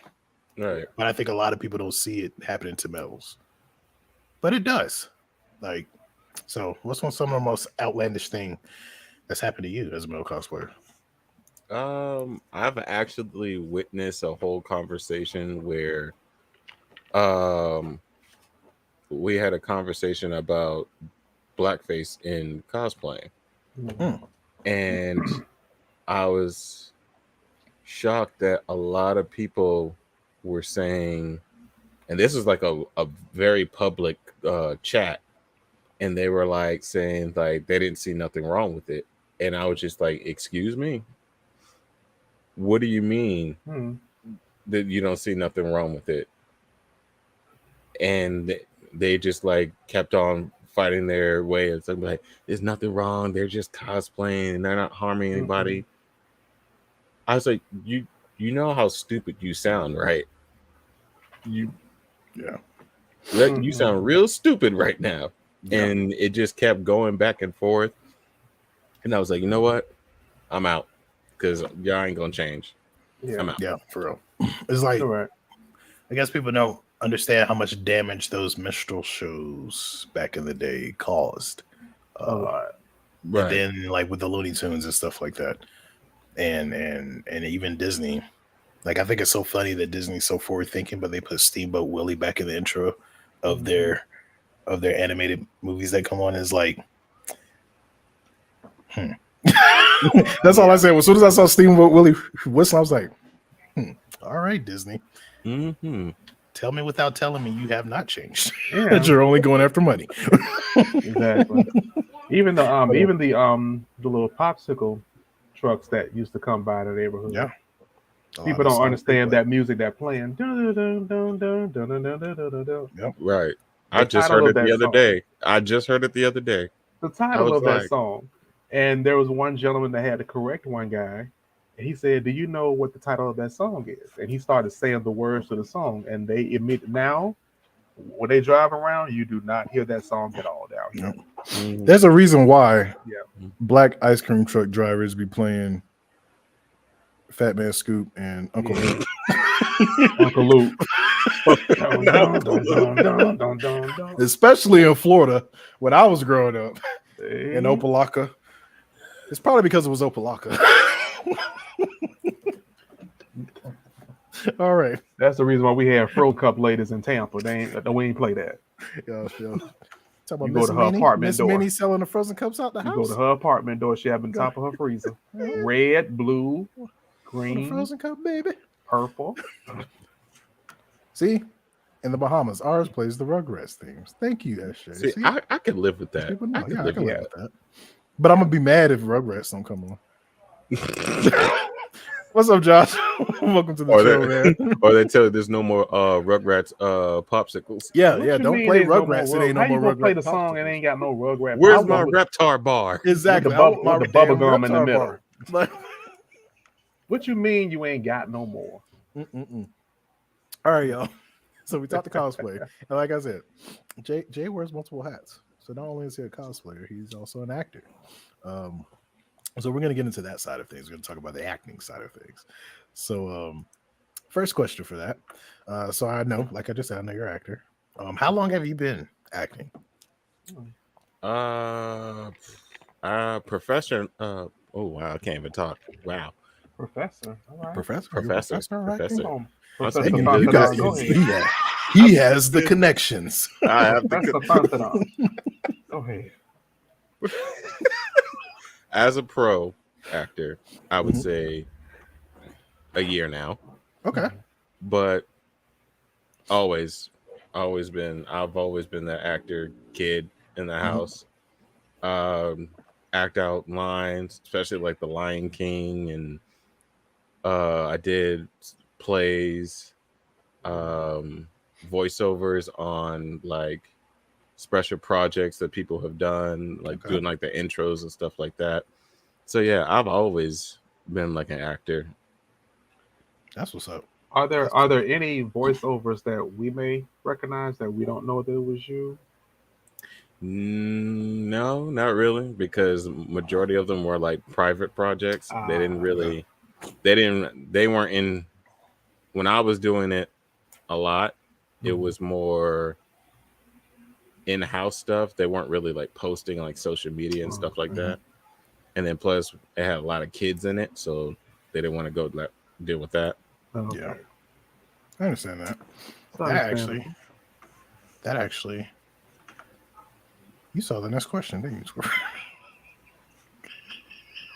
Right. But I think a lot of people don't see it happening to males, but it does. Like, so what's some of the most outlandish thing that's happened to you as a male cosplayer? I've actually witnessed a whole conversation where we had a conversation about blackface in cosplay. And I was shocked that a lot of people were saying, and this is like a very public chat, and they were like saying like they didn't see nothing wrong with it. And I was just like, excuse me? What do you mean that you don't see nothing wrong with it? And they just like kept on fighting their way and something like, there's nothing wrong. They're just cosplaying and they're not harming anybody. I was like, you know how stupid you sound, right? You sound real stupid right now. Yeah. And it just kept going back and forth. And I was like, you know what? I'm out, because y'all ain't gonna change. Yeah. I'm out. Yeah, for real. It's like, I guess people don't understand how much damage those minstrel shows back in the day caused. A lot. But then, like with the Looney Tunes and stuff like that, and even Disney. Like, I think it's so funny that Disney's so forward thinking, but they put Steamboat Willie back in the intro of their animated movies that come on. Is like, that's all I said. As soon as I saw Steamboat Willie whistle, I was like, all right, Disney. Tell me without telling me you have not changed. That you're only going after money. Exactly. Even the little popsicle trucks that used to come by the neighborhood. Yeah. People don't understand that music that playing. Yep. Right. I just heard it the other day. The title of that song. And there was one gentleman that had to correct one guy. And he said, do you know what the title of that song is? And he started saying the words to the song. And they admit now, when they drive around, you do not hear that song at all down here. Yep. There's a reason why black ice cream truck drivers be playing Fat Man Scoop and Uncle Luke. Uncle Luke. Especially in Florida when I was growing up in Opelika. It's probably because it was Opelika. All right. That's the reason why we have Fro Cup ladies in Tampa. We ain't play that. Yeah. Talk about You go Miss to her Minnie. apartment Miss door. Minnie selling the frozen cups out the You house. go to her apartment door. She have on top of her freezer. Red, blue, For the green, frozen cup, baby. purple. See, in the Bahamas, ours plays the Rugrats themes. Thank you, SJ. See, I could live with that. People know. I could Yeah, I live can with live with that. But I'm gonna be mad if Rugrats don't come on. What's up, Josh? Welcome to the show, man. Or they tell you there's no more Rugrats popsicles. Yeah, What yeah. you Don't mean play there's no Rugrats. more It ain't no How more you gonna Rugrats. play the song and popsicles. ain't got no Rugrat? Where's popsicle my with- Reptar bar? Exactly. with I want my the damn bubble gum in the Reptar middle? bar. Like, What you mean you ain't got no more? all right, y'all. So we talked to cosplay, and like I said, Jay wears multiple hats. So not only is he a cosplayer, he's also an actor. So we're gonna get into that side of things. We're gonna talk about the acting side of things. So first question for that. So I know, like I just said, I know you're an actor. How long have you been acting? Professor. Oh wow, I can't even talk. Wow, Professor. All right. Professor? Professor. All right. Professor. Come on. I'm Professor speaking You business. got, Fontadon, go ahead. he has the connections. I have Professor to, Fontadon. Go ahead. as a pro actor, I would Mhm. say a year now, Okay. but I've always been that actor kid in the house. Act out lines, especially like the Lion King, and I did plays, voiceovers on like special projects that people have done, like Okay. doing like the intros and stuff like that. So yeah, I've always been like an actor. That's what's up. Are there any voiceovers that we may recognize that we don't know that it was you? No, not really, because majority of them were like private projects. They didn't really, they weren't in when I was doing it a lot. It was more in-house stuff. They weren't really like posting like social media and stuff like that. And then plus it had a lot of kids in it, so they didn't want to go deal with that. Okay. Yeah. I understand that. It's That actually, you saw the next question, didn't you?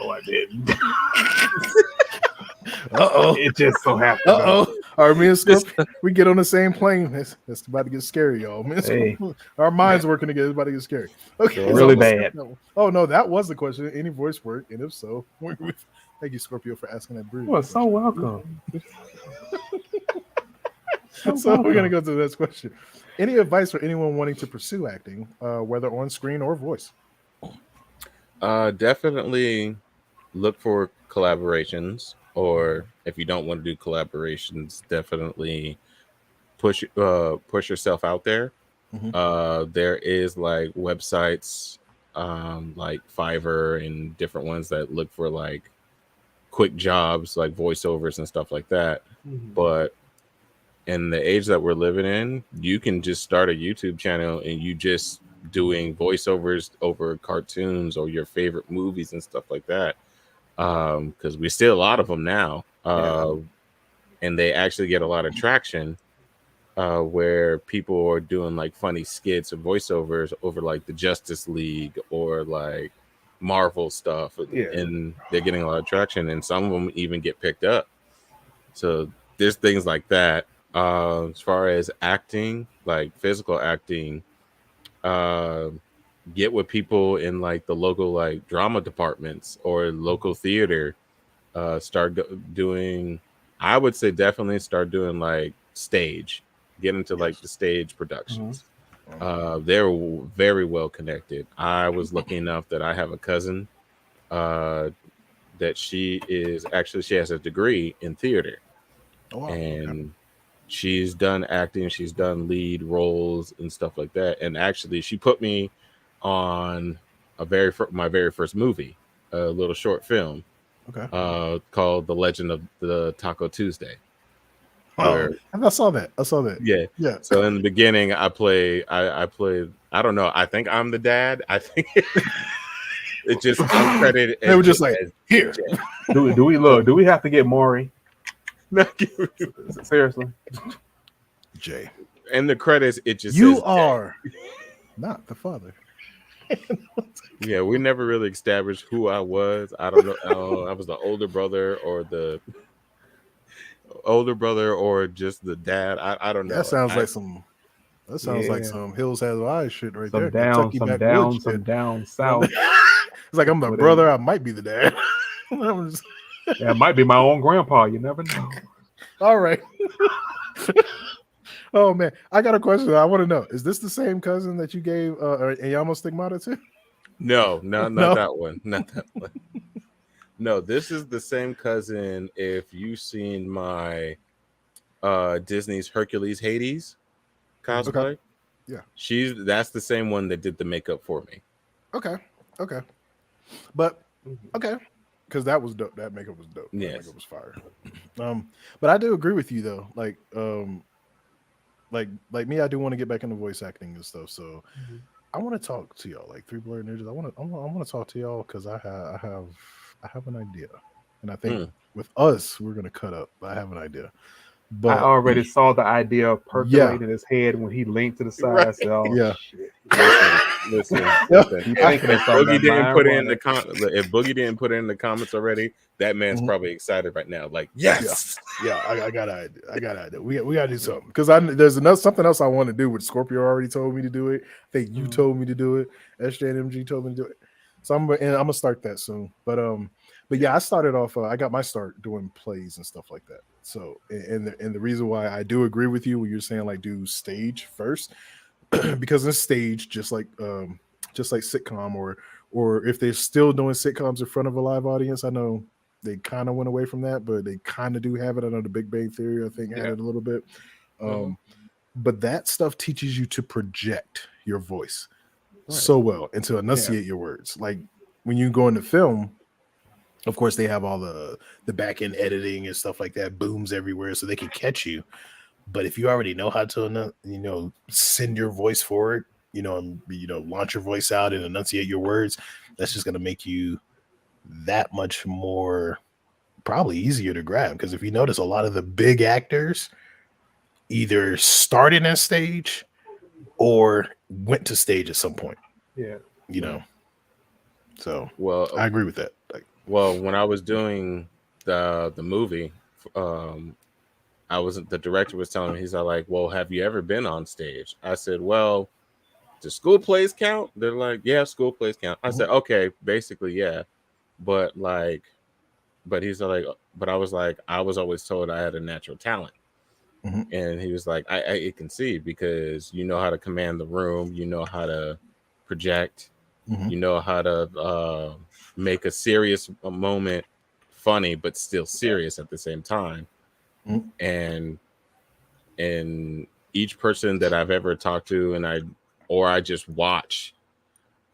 Oh, I didn't. Uh-oh. It just so happened. All right, me and Scorpio, we get on the same plane. It's about to get scary, y'all. Me and Scorpio, our minds working together. It's about to get scary. Okay, Yeah. Really bad. Oh no, that was the question. Any voice work, and if so, thank you, Scorpio, for asking that. You are so welcome. So we're gonna go to the next question. Any advice for anyone wanting to pursue acting, whether on screen or voice? Definitely look for collaborations, or if you don't want to do collaborations, definitely push yourself out there. There is like websites like Fiverr and different ones that look for like quick jobs like voiceovers and stuff like that. But in the age that we're living in, you can just start a YouTube channel and you just doing voiceovers over cartoons or your favorite movies and stuff like that. Because we see a lot of them now, and they actually get a lot of traction. Where people are doing like funny skits or voiceovers over like the Justice League or like Marvel stuff, and they're getting a lot of traction, and some of them even get picked up. So there's things like that. As far as acting, like physical acting, get with people in like the local like drama departments or local theater. Start doing. I would say definitely start doing like stage. Get into like the stage productions. They're very well connected. I was lucky enough that I have a cousin that she has a degree in theater. And she's done acting, she's done lead roles and stuff like that. And actually she put me on my very first movie, a little short film called The Legend of the Taco Tuesday. I saw that. Yeah. So in the beginning, I played. I don't know. I think I'm the dad. I think it just uncredited. They were just like, here. Do we have to get Maury? Seriously, Jay. In the credits, it just you says are not the father. Yeah, we never really established who I was. I don't know. I was the older brother or just the dad. I don't That know. sounds like some. That sounds like Yeah. some Hills Has Eyes shit right Some there. down, Kentucky backwoods shit. some down You know? south. It's like I'm the Where brother. I might be the dad. I'm just- That might be my own grandpa. You never know. all right. Oh man, I got a question. I want to know: is this the same cousin that you gave Ayamo Stigmata to? No, not No. that one. Not that one. No, this is the same cousin. If you've seen my Disney's Hercules Hades Okay. cosplay, Yeah. that's the same one that did the makeup for me. Okay. Okay. But okay, because that was dope. That makeup was dope. That Yes. makeup was fire. But I do agree with you though. Like me, I do want to get back into voice acting and stuff. So I want to talk to y'all, like Three Blurred Ninjas. I want to talk to y'all because I have an idea, and I think with us we're gonna cut up. But I have an idea. But I already saw the idea percolating in his head when he linked to the side. I said, "Oh Yeah. shit!" Listen. He thinking of If something. Boogie That didn't mind put it in running. if Boogie didn't put it in the comments already, that man's probably excited right now. Like, yes, Yeah, I got an idea. I got an idea. We got to do something because there's something else I want to do. Which Scorpio already told me to do it. I think you told me to do it. SJ and MG told me to do it. So I'm gonna start that soon. But yeah, I started off. I got my start doing plays and stuff like that. So and the reason why I do agree with you when you're saying like do stage first, because in stage just like sitcom or if they're still doing sitcoms in front of a live audience, I know they kind of went away from that, but they kind of do have it. I know the Big Bang Theory, I think, had it a little bit. But that stuff teaches you to project your voice so well and to enunciate your words. Like when you go into film, of course, they have all the back end editing and stuff like that, booms everywhere, so they can catch you. But if you already know how to, send your voice forward, and launch your voice out and enunciate your words, that's just going to make you that much more probably easier to grab. Because if you notice, a lot of the big actors either started on stage or went to stage at some point. Yeah. So well, I agree with that. Well, when I was doing the movie, the director was telling me, he's like, well, have you ever been on stage? I said, well, do school plays count? They're like, yeah, school plays count. I said, okay, basically, yeah. But he's like, but I was like, I was always told I had a natural talent. And he was like, I can see, because you know how to command the room, you know how to project, you know how to make a serious moment funny, but still serious at the same time. And each person that I've ever talked to, I just watch,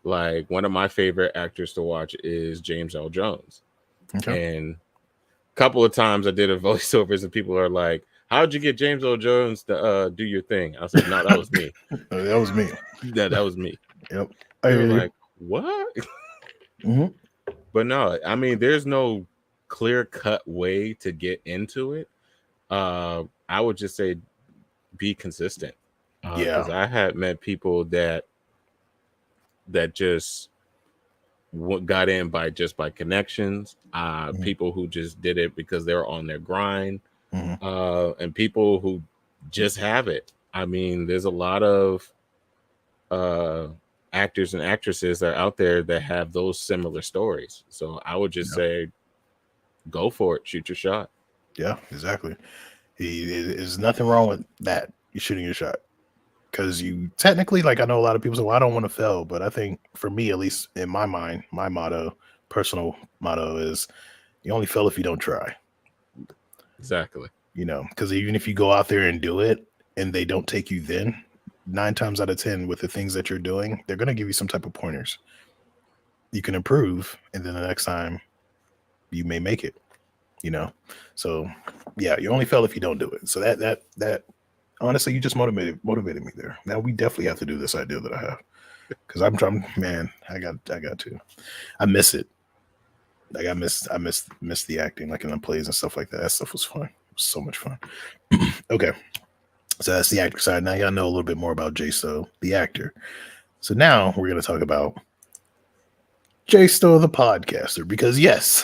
like one of my favorite actors to watch is James L. Jones. And a couple of times I did a voiceovers and people are like, how'd you get James L. Jones to do your thing? I said, no, that was me. That was me. That was me. Yep. They were like, what? But no, I mean, there's no clear-cut way to get into it. I would just say be consistent. Because I had met people that just got in by connections, people who just did it because they were on their grind, and people who just have it. I mean, there's a lot of actors and actresses that are out there that have those similar stories. So I would just say, go for it, shoot your shot. Yeah, exactly. There's nothing wrong with that. You're shooting your shot. Because you technically, like, I know a lot of people say, well, I don't want to fail. But I think for me, at least in my mind, my personal motto is you only fail if you don't try. Exactly. Because even if you go out there and do it and they don't take you, then 9 times out of 10 with the things that you're doing, they're going to give you some type of pointers. You can improve. And then the next time you may make it, So yeah, you only fail if you don't do it. So that honestly, you just motivated me there. Now we definitely have to do this idea that I have, because I'm trying. Man, I got to. I miss it. Like I miss the acting, like in the plays and stuff like that. That stuff was fun. It was so much fun. Okay, so that's the actor side. Now y'all know a little bit more about Jaysto, the actor. So now we're going to talk about Jaysto the podcaster because yes,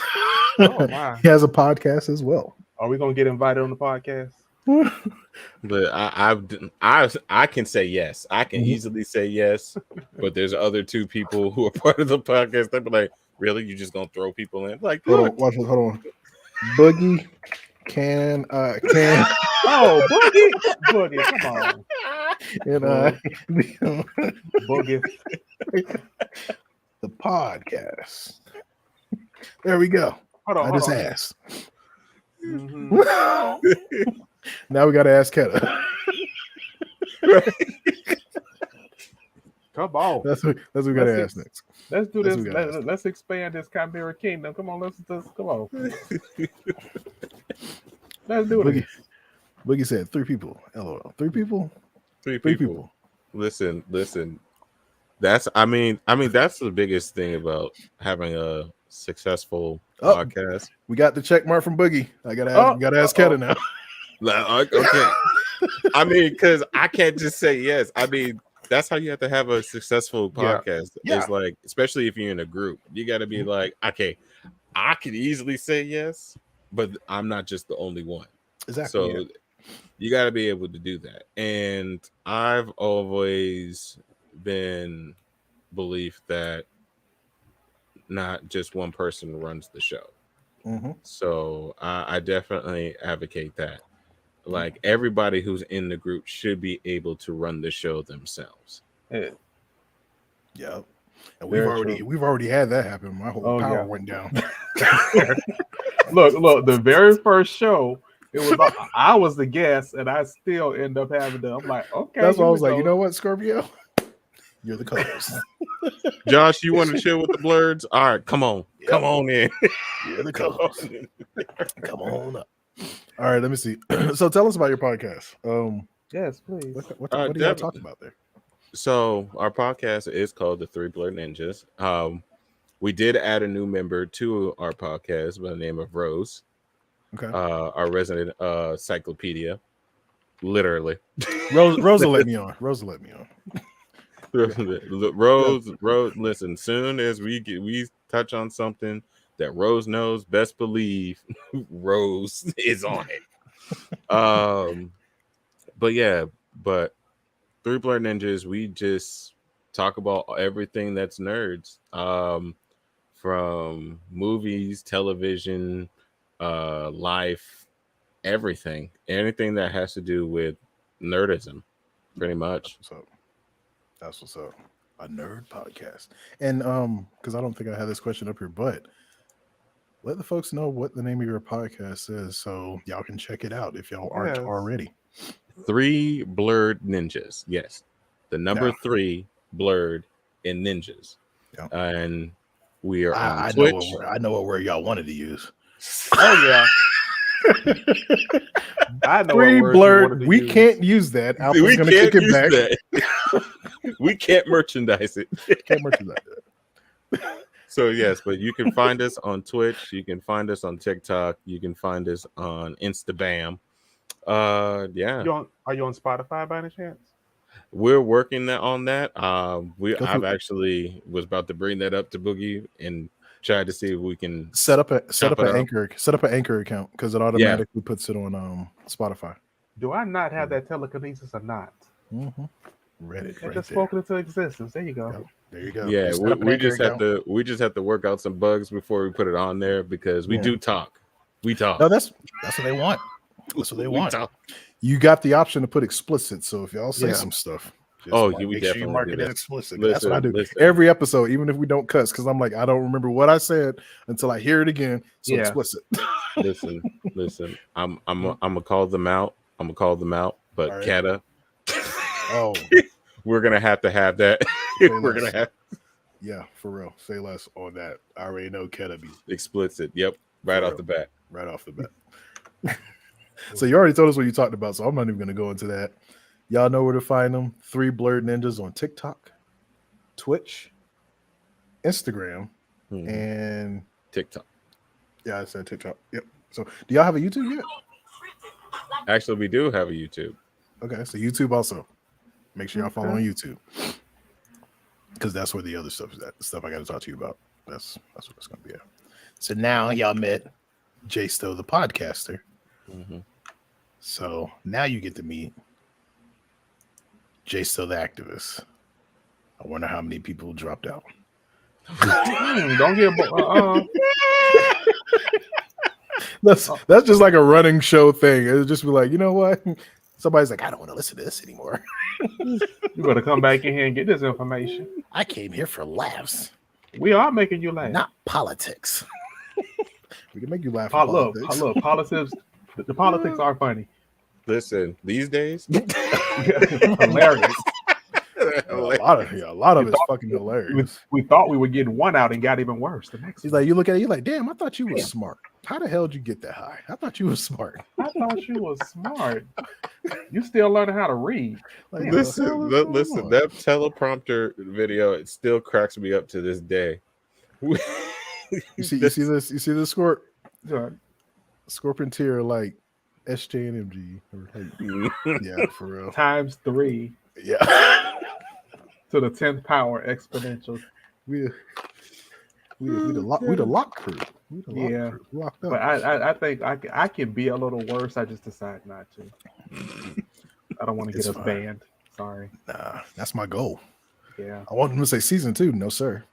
Oh my! he has a podcast as well. Are we gonna get invited on the podcast? But I can say yes. I can easily say yes. But there's other two people who are part of the podcast. They'll be like, "Really? You just gonna throw people in?" Like, Hold look, on, watch this. Hold on. Boogie, can Oh, Boogie, come on, and Boogie. the podcast. There we go. Hold on, I hold just on. asked. Mhm. Now we got to ask Keta. Come on, That's what we got to ask next. let's do That's this. what we gotta ask. Let's expand this Chimera Kingdom. Come on, let's come on. Let's do Boogie, this. Boogie said 3 people. LOL. 3 people. three 3 people. people. Listen. That's I mean that's the biggest thing about having a successful podcast. We got the check mark from Boogie. I gotta ask. We gotta ask Keta now. Okay. I mean, because I can't just say yes. I mean, that's how you have to have a successful podcast. Yeah. It's like, especially if you're in a group, you got to be like, okay, I could easily say yes, but I'm not just the only one. Exactly. So you got to be able to do that. And I've always been belief that not just one person runs the show. So I definitely advocate that. Like everybody who's in the group should be able to run the show themselves. Yeah. Yeah. And we've already had that happen. My whole power went down. Look, the very first show, it was I was the guest, and I still end up having to. I'm like, okay. That's why I was like, you know what, Scorpio? You're the co-host. Josh, you want to chill with the blurs? All right, come on. Yep. Come on in. You're the co-host. Come on up. All right, let me see. So tell us about your podcast. Yes, please. What do y'all talk about there? So our podcast is called The Three Blurred Ninjas. We did add a new member to our podcast by the name of Rose. Okay. Our resident cyclopedia. Literally. Rose will let me on. Rose, listen, soon as we touch on something that Rose knows, best believe Rose is on it. But Three Blurred Ninjas, we just talk about everything that's nerds. From movies, television, life, everything. Anything that has to do with nerdism, pretty much. That's what's up. A nerd podcast. And because I don't think I had this question up here, but let the folks know what the name of your podcast is so y'all can check it out if y'all aren't already. Three Blurred Ninjas. Yes. The number 3 blurred in ninjas. Yeah. And we are on Twitch. I know what word y'all wanted to use. Oh yeah. I know 3 blurred. We can't use that. Alpha's gonna kick it back. We can't merchandise it. Can't merchandise it. So yes, but you can find us on Twitch. You can find us on TikTok. You can find us on Instagram. Yeah. Are you on Spotify by any chance? We're working on that. I've actually was about to bring that up to Boogie and try to see if we can set up an Anchor account because it automatically puts it on Spotify. Do I not have that telekinesis or not? Reddit, right just spoken into existence. There you go. Yep. There you go. Yeah, we just have to work out some bugs before we put it on there because we do talk. We talk. No, that's what they want. That's what they want. You got the option to put explicit, so if y'all say some stuff, we make sure you mark it explicit. Listen, that's what I do every episode, even if we don't cuss, because I'm like, I don't remember what I said until I hear it again. So explicit. listen. I'm gonna call them out. But right. Keta. We're gonna have to have that. We're gonna have. Yeah, for real. Say less on that. I already know Keta be explicit. Yep, right off the bat. So you already told us what you talked about, so I'm not even going to go into that. Y'all know where to find them. 3 Blurred Ninjas on TikTok, Twitch, Instagram, and TikTok. Yeah, I said TikTok. Yep. So do y'all have a YouTube yet? Actually, we do have a YouTube. Okay, so YouTube also. Make sure y'all follow on YouTube. because that's where the other stuff is at. The stuff I got to talk to you about. That's what it's going to be at. So now y'all met Jaysto the podcaster. Mm-hmm. So now you get to meet Jaysto the activist. I wonder how many people dropped out. Don't get That's just like a running show thing. It'll just be like, you know what? Somebody's like, I don't want to listen to this anymore. you better come back in here and get this information. I came here for laughs. We are making you laugh. Not politics. We can make you laugh. Look, politics. The politics are funny. Listen, these days, Hilarious. A lot of it's fucking hilarious. We thought we were getting one out and got even worse. The next He's like, you look at it, you're like, damn, I thought you was smart. How the hell did you get that high? I thought you was smart. I thought you was smart. You still learning how to read. Like, listen, that teleprompter video, it still cracks me up to this day. You see this? You see this Scorpion tier like SJ and MG. Like, yeah, for real. Times 3. Yeah. To the 10th power exponential. We the lock crew. We the lock crew. Locked up. But I think I can be a little worse. I just decide not to. I don't want to get us banned. Sorry. Nah, that's my goal. Yeah. I want them to say season 2. No, sir.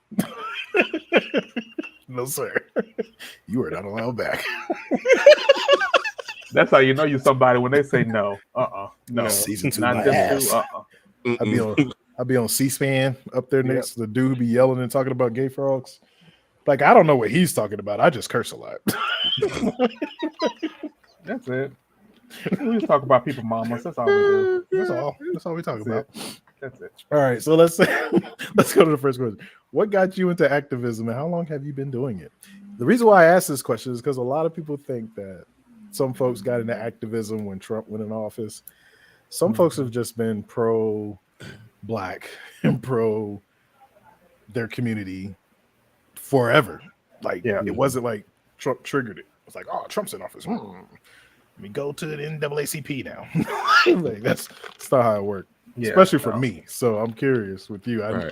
No, sir. You are not allowed back. That's how you know you somebody when they say no. No. Season 2. Not this two. I'll be on C-SPAN up there next to the dude who be yelling and talking about gay frogs. Like, I don't know what he's talking about. I just curse a lot. That's it. We just talk about people mamas. That's all we do. That's all we talk about. That's it. All right, so let's go to the first question. What got you into activism and how long have you been doing it? The reason why I asked this question is because a lot of people think that some folks got into activism when Trump went in office. Some folks have just been pro-Black and pro their community forever. Like, it wasn't like Trump triggered it. It's like, oh, Trump's in office. Let me go to the NAACP now. Like, that's not how it worked, especially for me. So I'm curious with you. I'm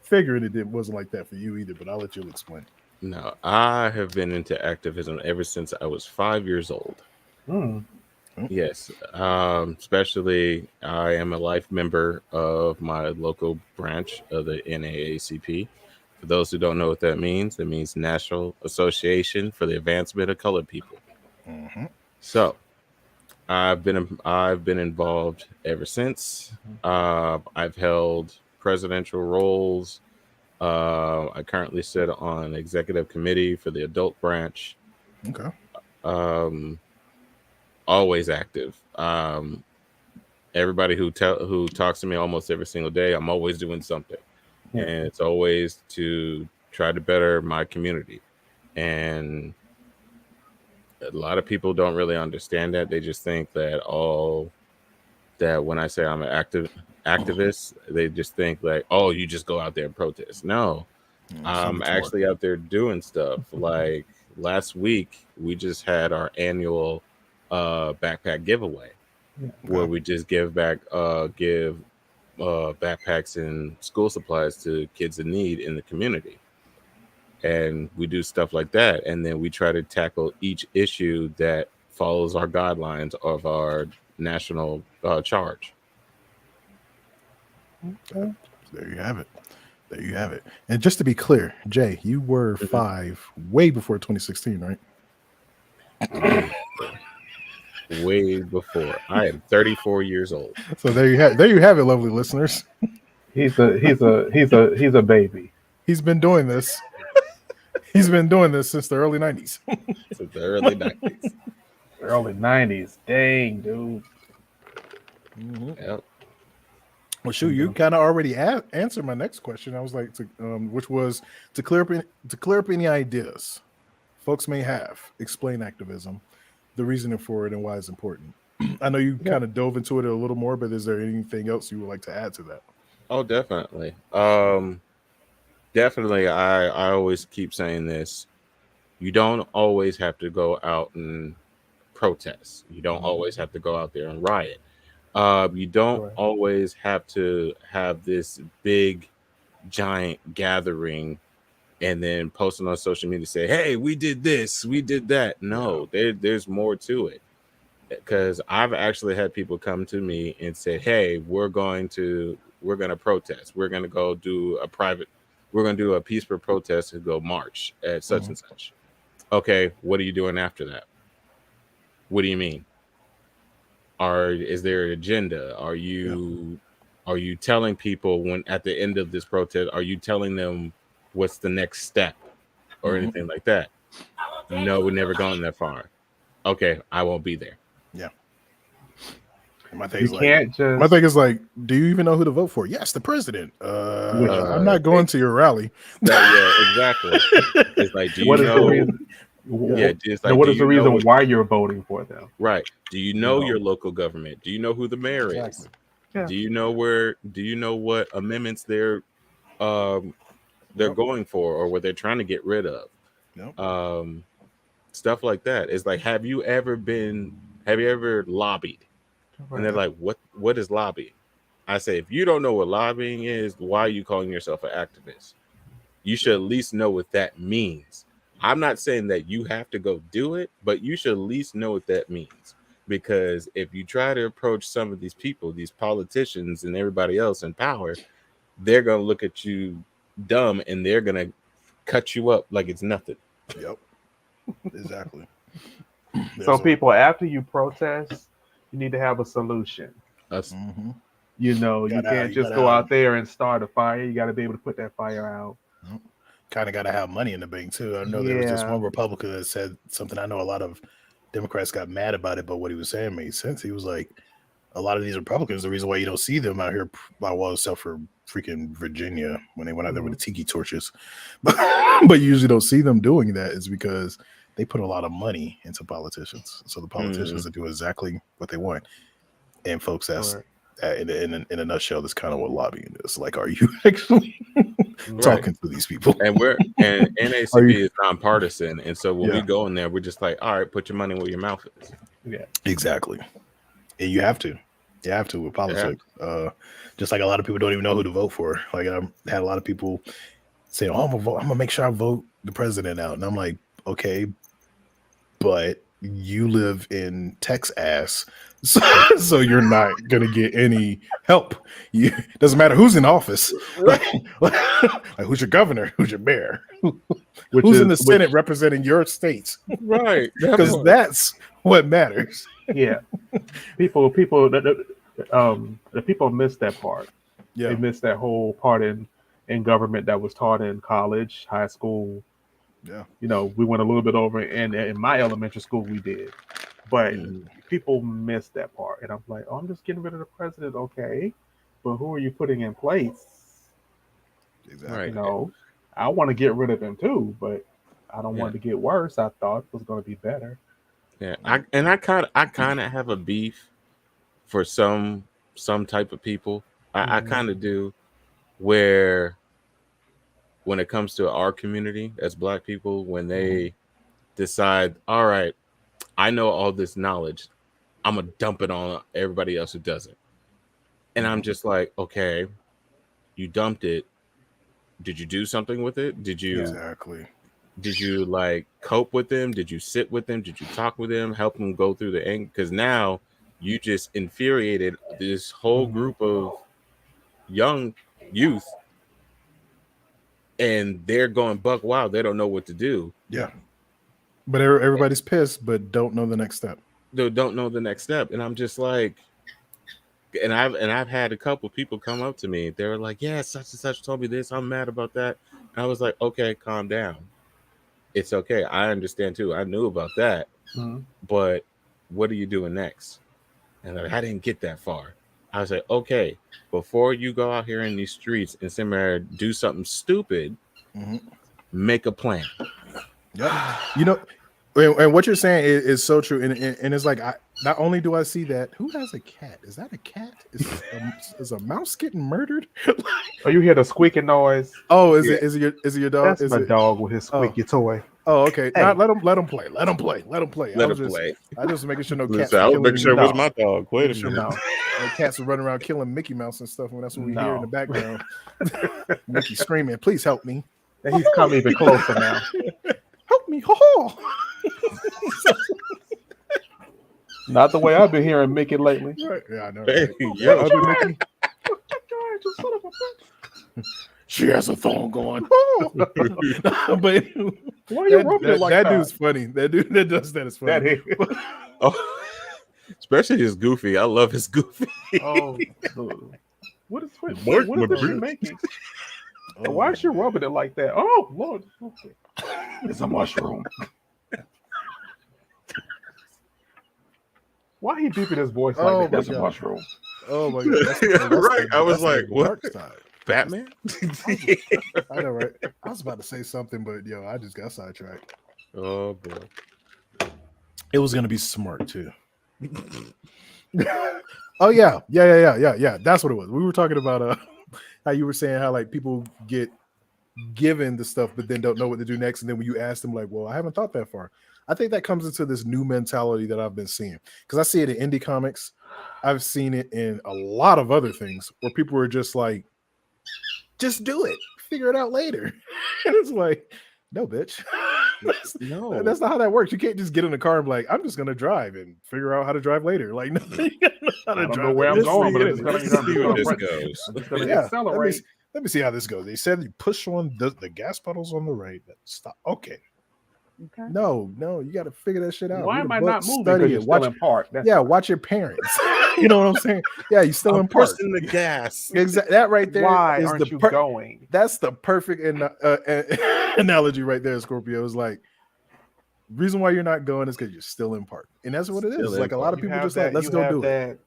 figuring it wasn't like that for you either, but I'll let you explain. No, I have been into activism ever since I was 5 years old. Yes, especially I am a life member of my local branch of the NAACP. For those who don't know what that means National Association for the Advancement of Colored People. So I've been involved ever since. I've held presidential roles. I currently sit on executive committee for the adult branch. Okay. Always active. Everybody who talks to me almost every single day, I'm always doing something. And it's always to try to better my community. And a lot of people don't really understand that. They just think that that when I say I'm an activist, they just think like, oh, you just go out there and protest. No, I'm actually out there doing stuff. Like last week, we just had our annual backpack giveaway where we just give backpacks and school supplies to kids in need in the community. And we do stuff like that. And then we try to tackle each issue that follows our guidelines of our national charge. Okay. There you have it. And just to be clear, Jay, you were 5 way before 2016, right? Way before. I am 34 years old. So there you have it, lovely listeners. He's a baby. He's been doing this. Since the early 90s. Since the early 90s. Early 90s. Dang, dude. Yep. Well, shoot, you kind of already answered my next question. I was like, which was to clear up any ideas folks may have. Explain activism, the reasoning for it, and why it's important. I know you kind of dove into it a little more, but is there anything else you would like to add to that? Oh, definitely. Definitely. I always keep saying this. You don't always have to go out and protest. You don't always have to go out there and riot. You don't always have to have this big giant gathering and then posting on social media say, hey, we did this, we did that. No, there's more to it. Because I've actually had people come to me and say, hey, we're going to protest. We're going to go do we're going to do a peaceful protest and go march at such and such. Okay, what are you doing after that? What do you mean? Is there an agenda? Are you telling people when at the end of this protest, are you telling them what's the next step or anything like that? No, we've never gone that far. Okay, I won't be there. Yeah. My thing is like, do you even know who to vote for? Yes, the president. I'm not going to your rally. Yeah, exactly. It's like, do you know? The reason? Yeah, just like, what is the reason why you're voting for them? Right. Do you know your local government? Do you know who the mayor is? Yeah. Do you know what amendments they're going for or what they're trying to get rid of? Stuff like that. It's like, have you ever lobbied? Right. And they're like, what is lobbying? I say, if you don't know what lobbying is, why are you calling yourself an activist? You should at least know what that means. I'm not saying that you have to go do it, but you should at least know what that means. Because if you try to approach some of these people, these politicians and everybody else in power, they're going to look at you dumb and they're going to cut you up like it's nothing. Yep. Exactly. So people, after you protest, you need to have a solution. You can't just go out there and start a fire. You got to be able to put that fire out. Kind of got to have money in the bank too. I know there was just one Republican that said something. I know a lot of Democrats got mad about it, but what he was saying made sense. He was like, a lot of these Republicans, the reason why you don't see them out here by wall except for freaking Virginia when they went out there with the tiki torches, but you usually don't see them doing that is because they put a lot of money into politicians. So the politicians that do exactly what they want. And folks, that's in a nutshell, that's kind of what lobbying is. Like, are you actually talking to these people? And NACP is nonpartisan, and so when we go in there, we're just like, all right, put your money where your mouth is. Yeah, exactly. And you have to with politics. Just like a lot of people don't even know who to vote for. Like I had a lot of people say, "Oh, I'm gonna make sure I vote the president out," and I'm like, okay, but you live in Texas, so you're not gonna get any help. It doesn't matter who's in office. Like who's your governor? Who's your mayor? Who's in the Senate representing your states? Right, because that's what matters. Yeah, the people miss that part. Yeah, they miss that whole part in government that was taught in college, high school. Yeah, we went a little bit over, and in my elementary school we did, but people miss that part. And I'm like, I'm just getting rid of the president, okay, but who are you putting in place? Exactly. I want to get rid of him too, but I don't want it to get worse. I thought it was going to be better. Yeah, I kind of have a beef for some type of people. I kind of do, where when it comes to our community as Black people, when they decide, all right, I know all this knowledge, I'm gonna dump it on everybody else who doesn't. And I'm just like, okay, you dumped it. Did you do something with it? Did you like cope with them? Did you sit with them? Did you talk with them? Help them go through the anger? Because now you just infuriated this whole group of young youth, and they're going buck wild. They don't know what to do. Yeah, but everybody's pissed, but don't know the next step. They don't know the next step, and I'm just like, and I've had a couple people come up to me. They were like, "Yeah, such and such told me this. I'm mad about that." And I was like, "Okay, calm down. It's okay. I understand too. I knew about that, but what are you doing next?" And I didn't get that far. I was like, okay, before you go out here in these streets and somewhere do something stupid, make a plan. Yeah, and what you're saying is so true. And it's like, not only do I see that, who has a cat? Is that a cat? Is a mouse getting murdered? Oh, you hear the squeaking noise? Oh, is it your dog? That's my dog with his squeaky toy. Oh, okay. Hey. Not let him play. Let him play. Let I him was just play. I just making sure no cats Listen, I were was killing making sure it any- was my dog. Wait a making sure minute. no cats were running around killing Mickey Mouse and stuff, and that's what we hear in the No. background. Mickey screaming, "Please help me! And he's come even closer now. Help me!" Ho ho! Not the way I've been hearing Mickey lately. Right. Yeah, I know. Hey, Right? yo. Other Mickey, You son of a bitch. she has a thong going. But Why you rubbing it like that that? dude's funny. That dude that does that is funny. That is. Oh, especially his Goofy. I love his Goofy. Oh, what is Mark what is my she bitch. making? Oh, Why is she rubbing it like that? Oh Lord, it's a mushroom. Why he beeping his voice Oh, like that? my That's a God. mushroom. Oh my god! Right. I was that's like, the what? dark side. Batman? I know, right? I was about to say something, but yo, I just got sidetracked. Oh boy. It was gonna be smart too. Oh yeah. That's what it was. We were talking about how you were saying how like people get given the stuff but then don't know what to do next, and then when you ask them, like, well, I haven't thought that far. I think that comes into this new mentality that I've been seeing because I see it in indie comics. I've seen it in a lot of other things where people are just like, just do it, figure it out later. And it's like, no, bitch. No. That's not how that works. You can't just get in the car and be like, I'm just gonna drive and figure out how to drive later. Like, no, you gotta know how to I don't drive know where I'm later. going, but I'm Let's just gonna, see where this press- goes. I'm just gonna Yeah, accelerate. let me see how this goes. They said you push on the gas pedals on the right. Stop. Okay. Okay. No, you got to figure that shit out. Why Read am a I book, not moving? study Because it. you're Watch, still in park. That's yeah, why. watch your parents. You know what I'm saying? Yeah, you still in park. Pressing the gas. Exactly. That right there Why is aren't the you going? That's the perfect analogy right there, Scorpio. Is like reason why you're not going is because you're still in park, and that's what it Still is. in Like a lot of You people have just like, let's you go have do it.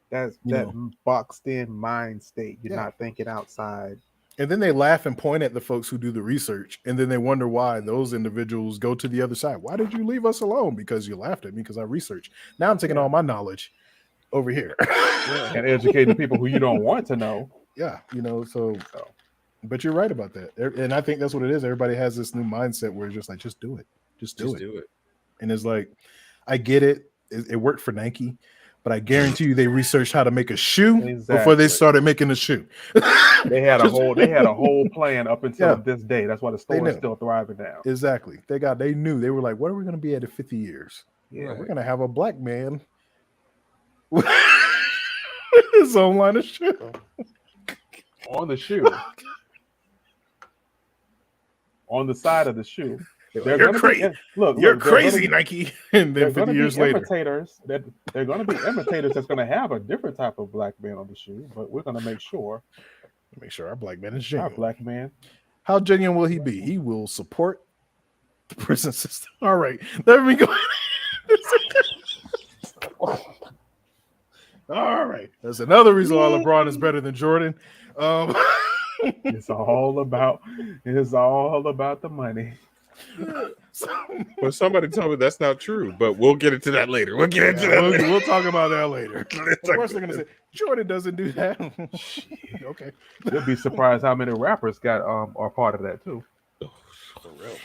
That's You that know. boxed in mind state. You're Yeah. not thinking outside. And then they laugh and point at the folks who do the research, and then they wonder why those individuals go to the other side. Why did you leave us alone? Because you laughed at me because I researched. Now I'm taking all my knowledge over here. And educating the people who you don't want to know. Yeah, so but you're right about that. And I think that's what it is. Everybody has this new mindset where it's just like, just do it. Just do it. And it's like, I get it. It worked for Nike, but I guarantee you they researched how to make a shoe before they Exactly. started making a shoe. They had a whole plan up until this day. That's why the store is knew. still thriving now. Exactly. They knew. They were like, what are we going to be at in 50 years? Yeah. We're going to have a black man with his own line of shoe. On the shoe. On the side of the shoe. You're crazy. You're crazy, Nike. And then 50 years later. They're going to be imitators that's going to have a different type of black man on the shoe, but we're going to make sure our black man is our genuine. black man. How genuine will he be? He will support the prison system. All right. Let me go. All right. That's another reason why LeBron is better than Jordan. It's all about the money. Well, somebody told me that's not true, but we'll get into that later. We'll get into that later. We'll talk about that later. Of course, they're gonna say Jordan doesn't do that. Okay. You'll be surprised how many rappers are part of that too. For real.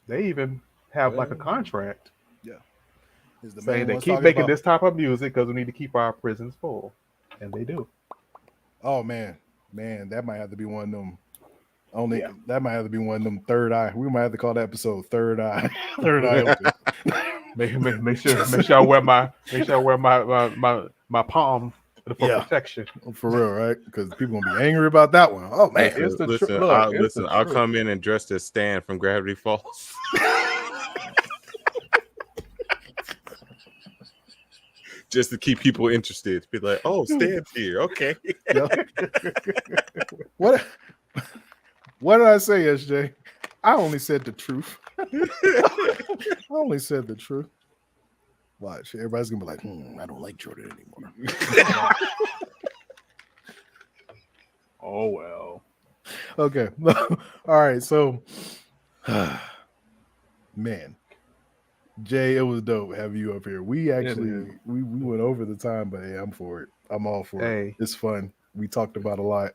They even have like a contract. Yeah. Saying they keep making this type of music because we need to keep our prisons full, and they do. Oh man, that might have to be one of them. That might have to be one of them third eye. We might have to call that episode Third Eye. Third Eye. Make sure I wear my palm for protection. For real, right? Because people gonna be angry about that one. Oh man, I'll come in and dress as Stan from Gravity Falls. Just to keep people interested. Be like, oh, Stan's here. Okay. What did I say, SJ? I only said the truth. I only said the truth. Watch. Everybody's going to be like, I don't like Jordan anymore. Oh, well. Okay. All right. So, man. Jay, it was dope having you up here. We actually, we went over the time, but hey, I'm for it. I'm all for it. It's fun. We talked about a lot.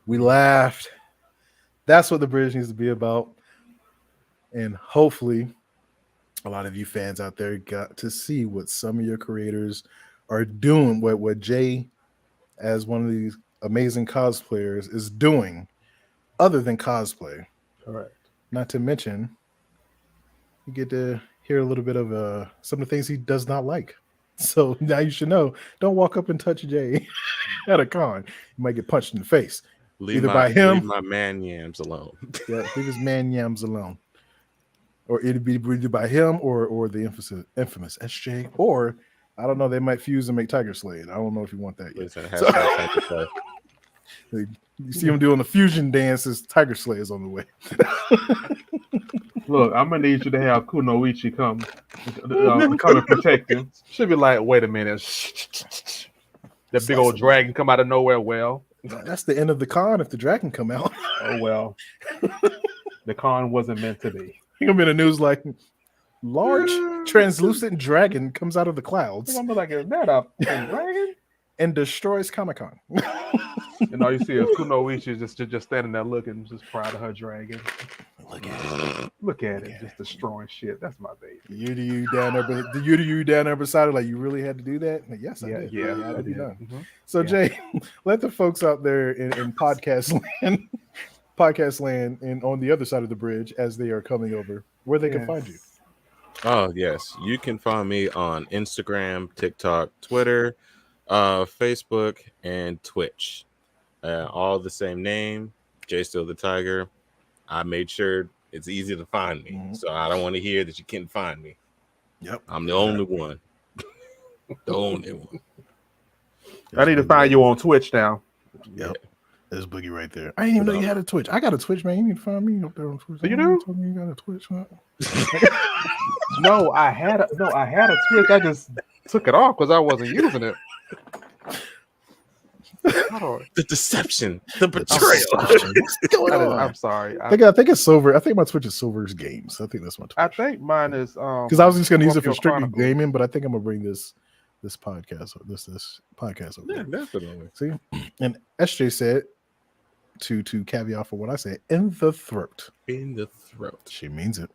We laughed. That's what the bridge needs to be about. And hopefully a lot of you fans out there got to see what some of your creators are doing, what Jay, as one of these amazing cosplayers, is doing other than cosplay. Correct. Not to mention, you get to hear a little bit of some of the things he does not like. So now you should know, don't walk up and touch Jay at a con. You might get punched in the face. Leave Either by him, leave my man yams alone. yeah, leave his man yams alone. Or it'd be either by him or the infamous SJ, or I don't know, they might fuse and make Tiger Slade. I don't know if you want that yet. Listen, hashtag Tiger Slay. You see him doing the fusion dances, Tiger Slade is on the way. Look, I'm gonna need you to have Kunoichi come and protect him. Should be like, wait a minute, that big old dragon come out of nowhere. Well, that's the end of the con if the dragon come out. Oh well, the con wasn't meant to be. You're gonna be in the news like large translucent dragon comes out of the clouds. I'm like, is that a dragon? And destroys Comic-Con. And all you see is Kunoichi just standing there looking, just proud of her dragon. Look at it, just destroying shit. That's my baby. You down there beside it, like you really had to do that? Like, yes, I did. Yeah, I did. Mm-hmm. So Jay, let the folks out there in podcast land, and on the other side of the bridge as they are coming over, where they can find you. Oh yes, you can find me on Instagram, TikTok, Twitter, Facebook, and Twitch. All the same name, Jaysto The Tiger. I made sure it's easy to find me, so I don't want to hear that you can't find me. Yep, I'm the only one. The only one. I need to find you on Twitch now. Yep. There's Boogie right there. I didn't even know you had a Twitch. I got a Twitch, man. You need to find me up there on Twitch. So you do? You got a Twitch, huh? No, I had a Twitch. I just took it off because I wasn't using it. The deception, the betrayal. What's going on? I'm sorry. I think it's Silver. I think my Twitch is Silver's Games. I think that's my Twitch. I think mine is because I was just going to use it for Scorpio strictly Chronicles. gaming, but I think I'm gonna bring this podcast over. Yeah, definitely. See, and SJ said to caveat for what I said, in the throat. In the throat. She means it.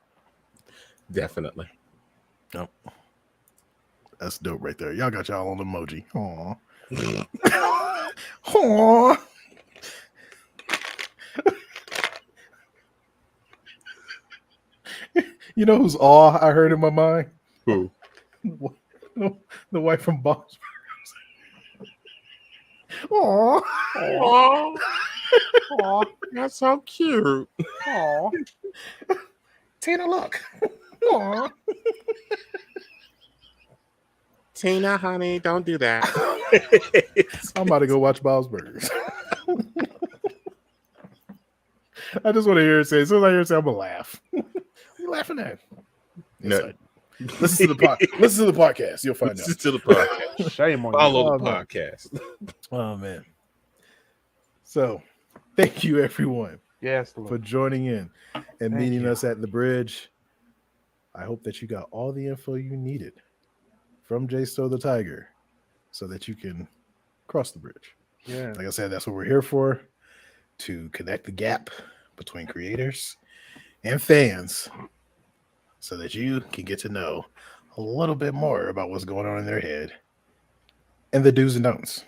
Definitely. No, that's dope right there. Y'all got y'all on emoji. Aw. Aw. You know who's awe I heard in my mind? Who? The wife from Bob's Burgers. Aw. Aw, that's so cute. Aw. Tina, look. Aw. Tina, honey, don't do that. I'm about to go watch Bob's Burgers. I just want to hear her say, as soon as I hear her say, I'm going to laugh. What are you laughing at? No. Listen to the podcast. You'll find out. Listen to the podcast. Shame on Follow you. the podcast. Oh, man. So, thank you, everyone, Yes, for joining in and meeting you. us at the bridge. I hope that you got all the info you needed from Jaysto The Tiger so that you can cross the bridge. Yeah. Like I said, that's what we're here for, to connect the gap between creators and fans so that you can get to know a little bit more about what's going on in their head and the do's and don'ts.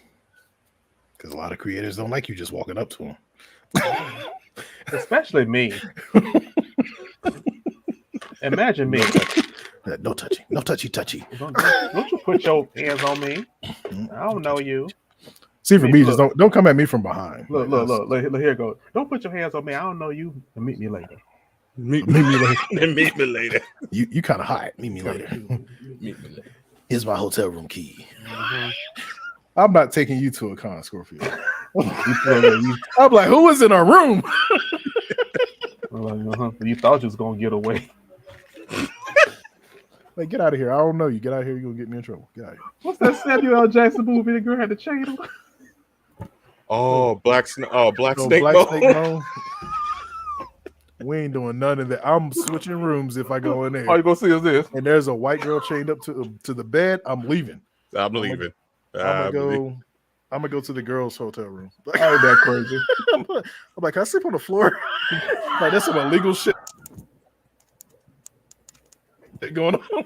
Because a lot of creators don't like you just walking up to them. Especially me. Imagine me. No touchy, no touchy. Don't you put your hands on me. I don't know you. See, for me, just don't come at me from behind. Look, here it goes. Don't put your hands on me. I don't know you. And meet me later. Meet me later. Meet me later. You kind of hot. Meet me later. Meet me later. Here's my hotel room key. Mm-hmm. I'm not taking you to a con, Scorpio. I'm like, who was in our room? You thought you was gonna get away. Like, get out of here. I don't know you. Get out of here. You're going to get me in trouble. Get out of here. What's that Samuel L. Jackson movie? The girl had the chain on. Oh, Black Snake. Oh, Black No, Snake. Black Snake Moan. We ain't doing none of that. I'm switching rooms if I go in there. All you gonna see is this. And there's a white girl chained up to the bed. I'm leaving. I'm leaving. I'm gonna go to the girls' hotel room. Like, Oh, that crazy. I'm like, can I sleep on the floor? Like, that's some illegal shit. going on?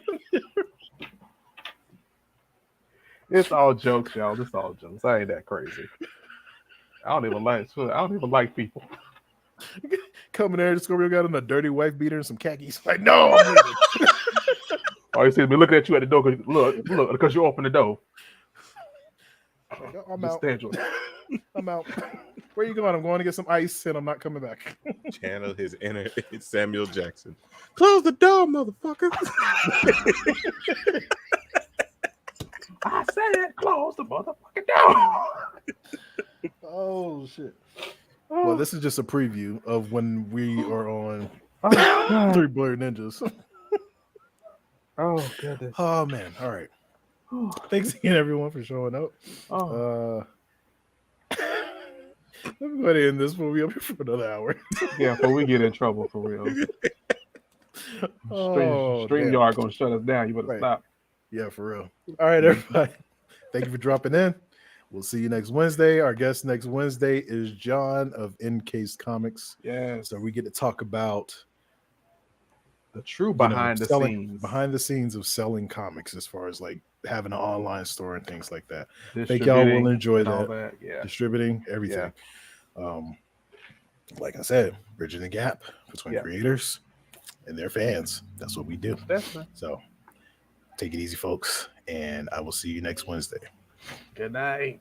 It's all jokes, y'all. This all jokes. I ain't that crazy. I don't even like people. Coming there, the Scorpio got in a dirty wife beater and some khakis. Like, no, I'm leaving. Oh, you see me looking at you at the door. Look, because you opened the door. Like, oh, I'm Just out. stand your- I'm out. Where you going? I'm going to get some ice, and I'm not coming back. Channel his inner Samuel Jackson. Close the door, motherfucker. I said, close the motherfucking door. Oh shit. Well, this is just a preview of when we are on Three Blurred Ninjas. Oh goodness. Oh man. All right. Thanks again, everyone, for showing up. Let me go ahead and end this. We'll be up here for another hour. Yeah, before we get in trouble for real. StreamYard gonna shut us down. You better stop. Yeah, for real. All right, everybody. Thank you for dropping in. We'll see you next Wednesday. Our guest next Wednesday is John of Encase Comics. Yeah. So we get to talk about the true behind the scenes of selling comics, as far as like having an online store and things like that. I think Distributing y'all will enjoy that. Yeah. Distributing everything. Yeah. Like I said, bridging the gap between creators and their fans. That's what we do. Definitely. So take it easy, folks, and I will see you next Wednesday. Good night.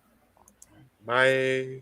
Bye.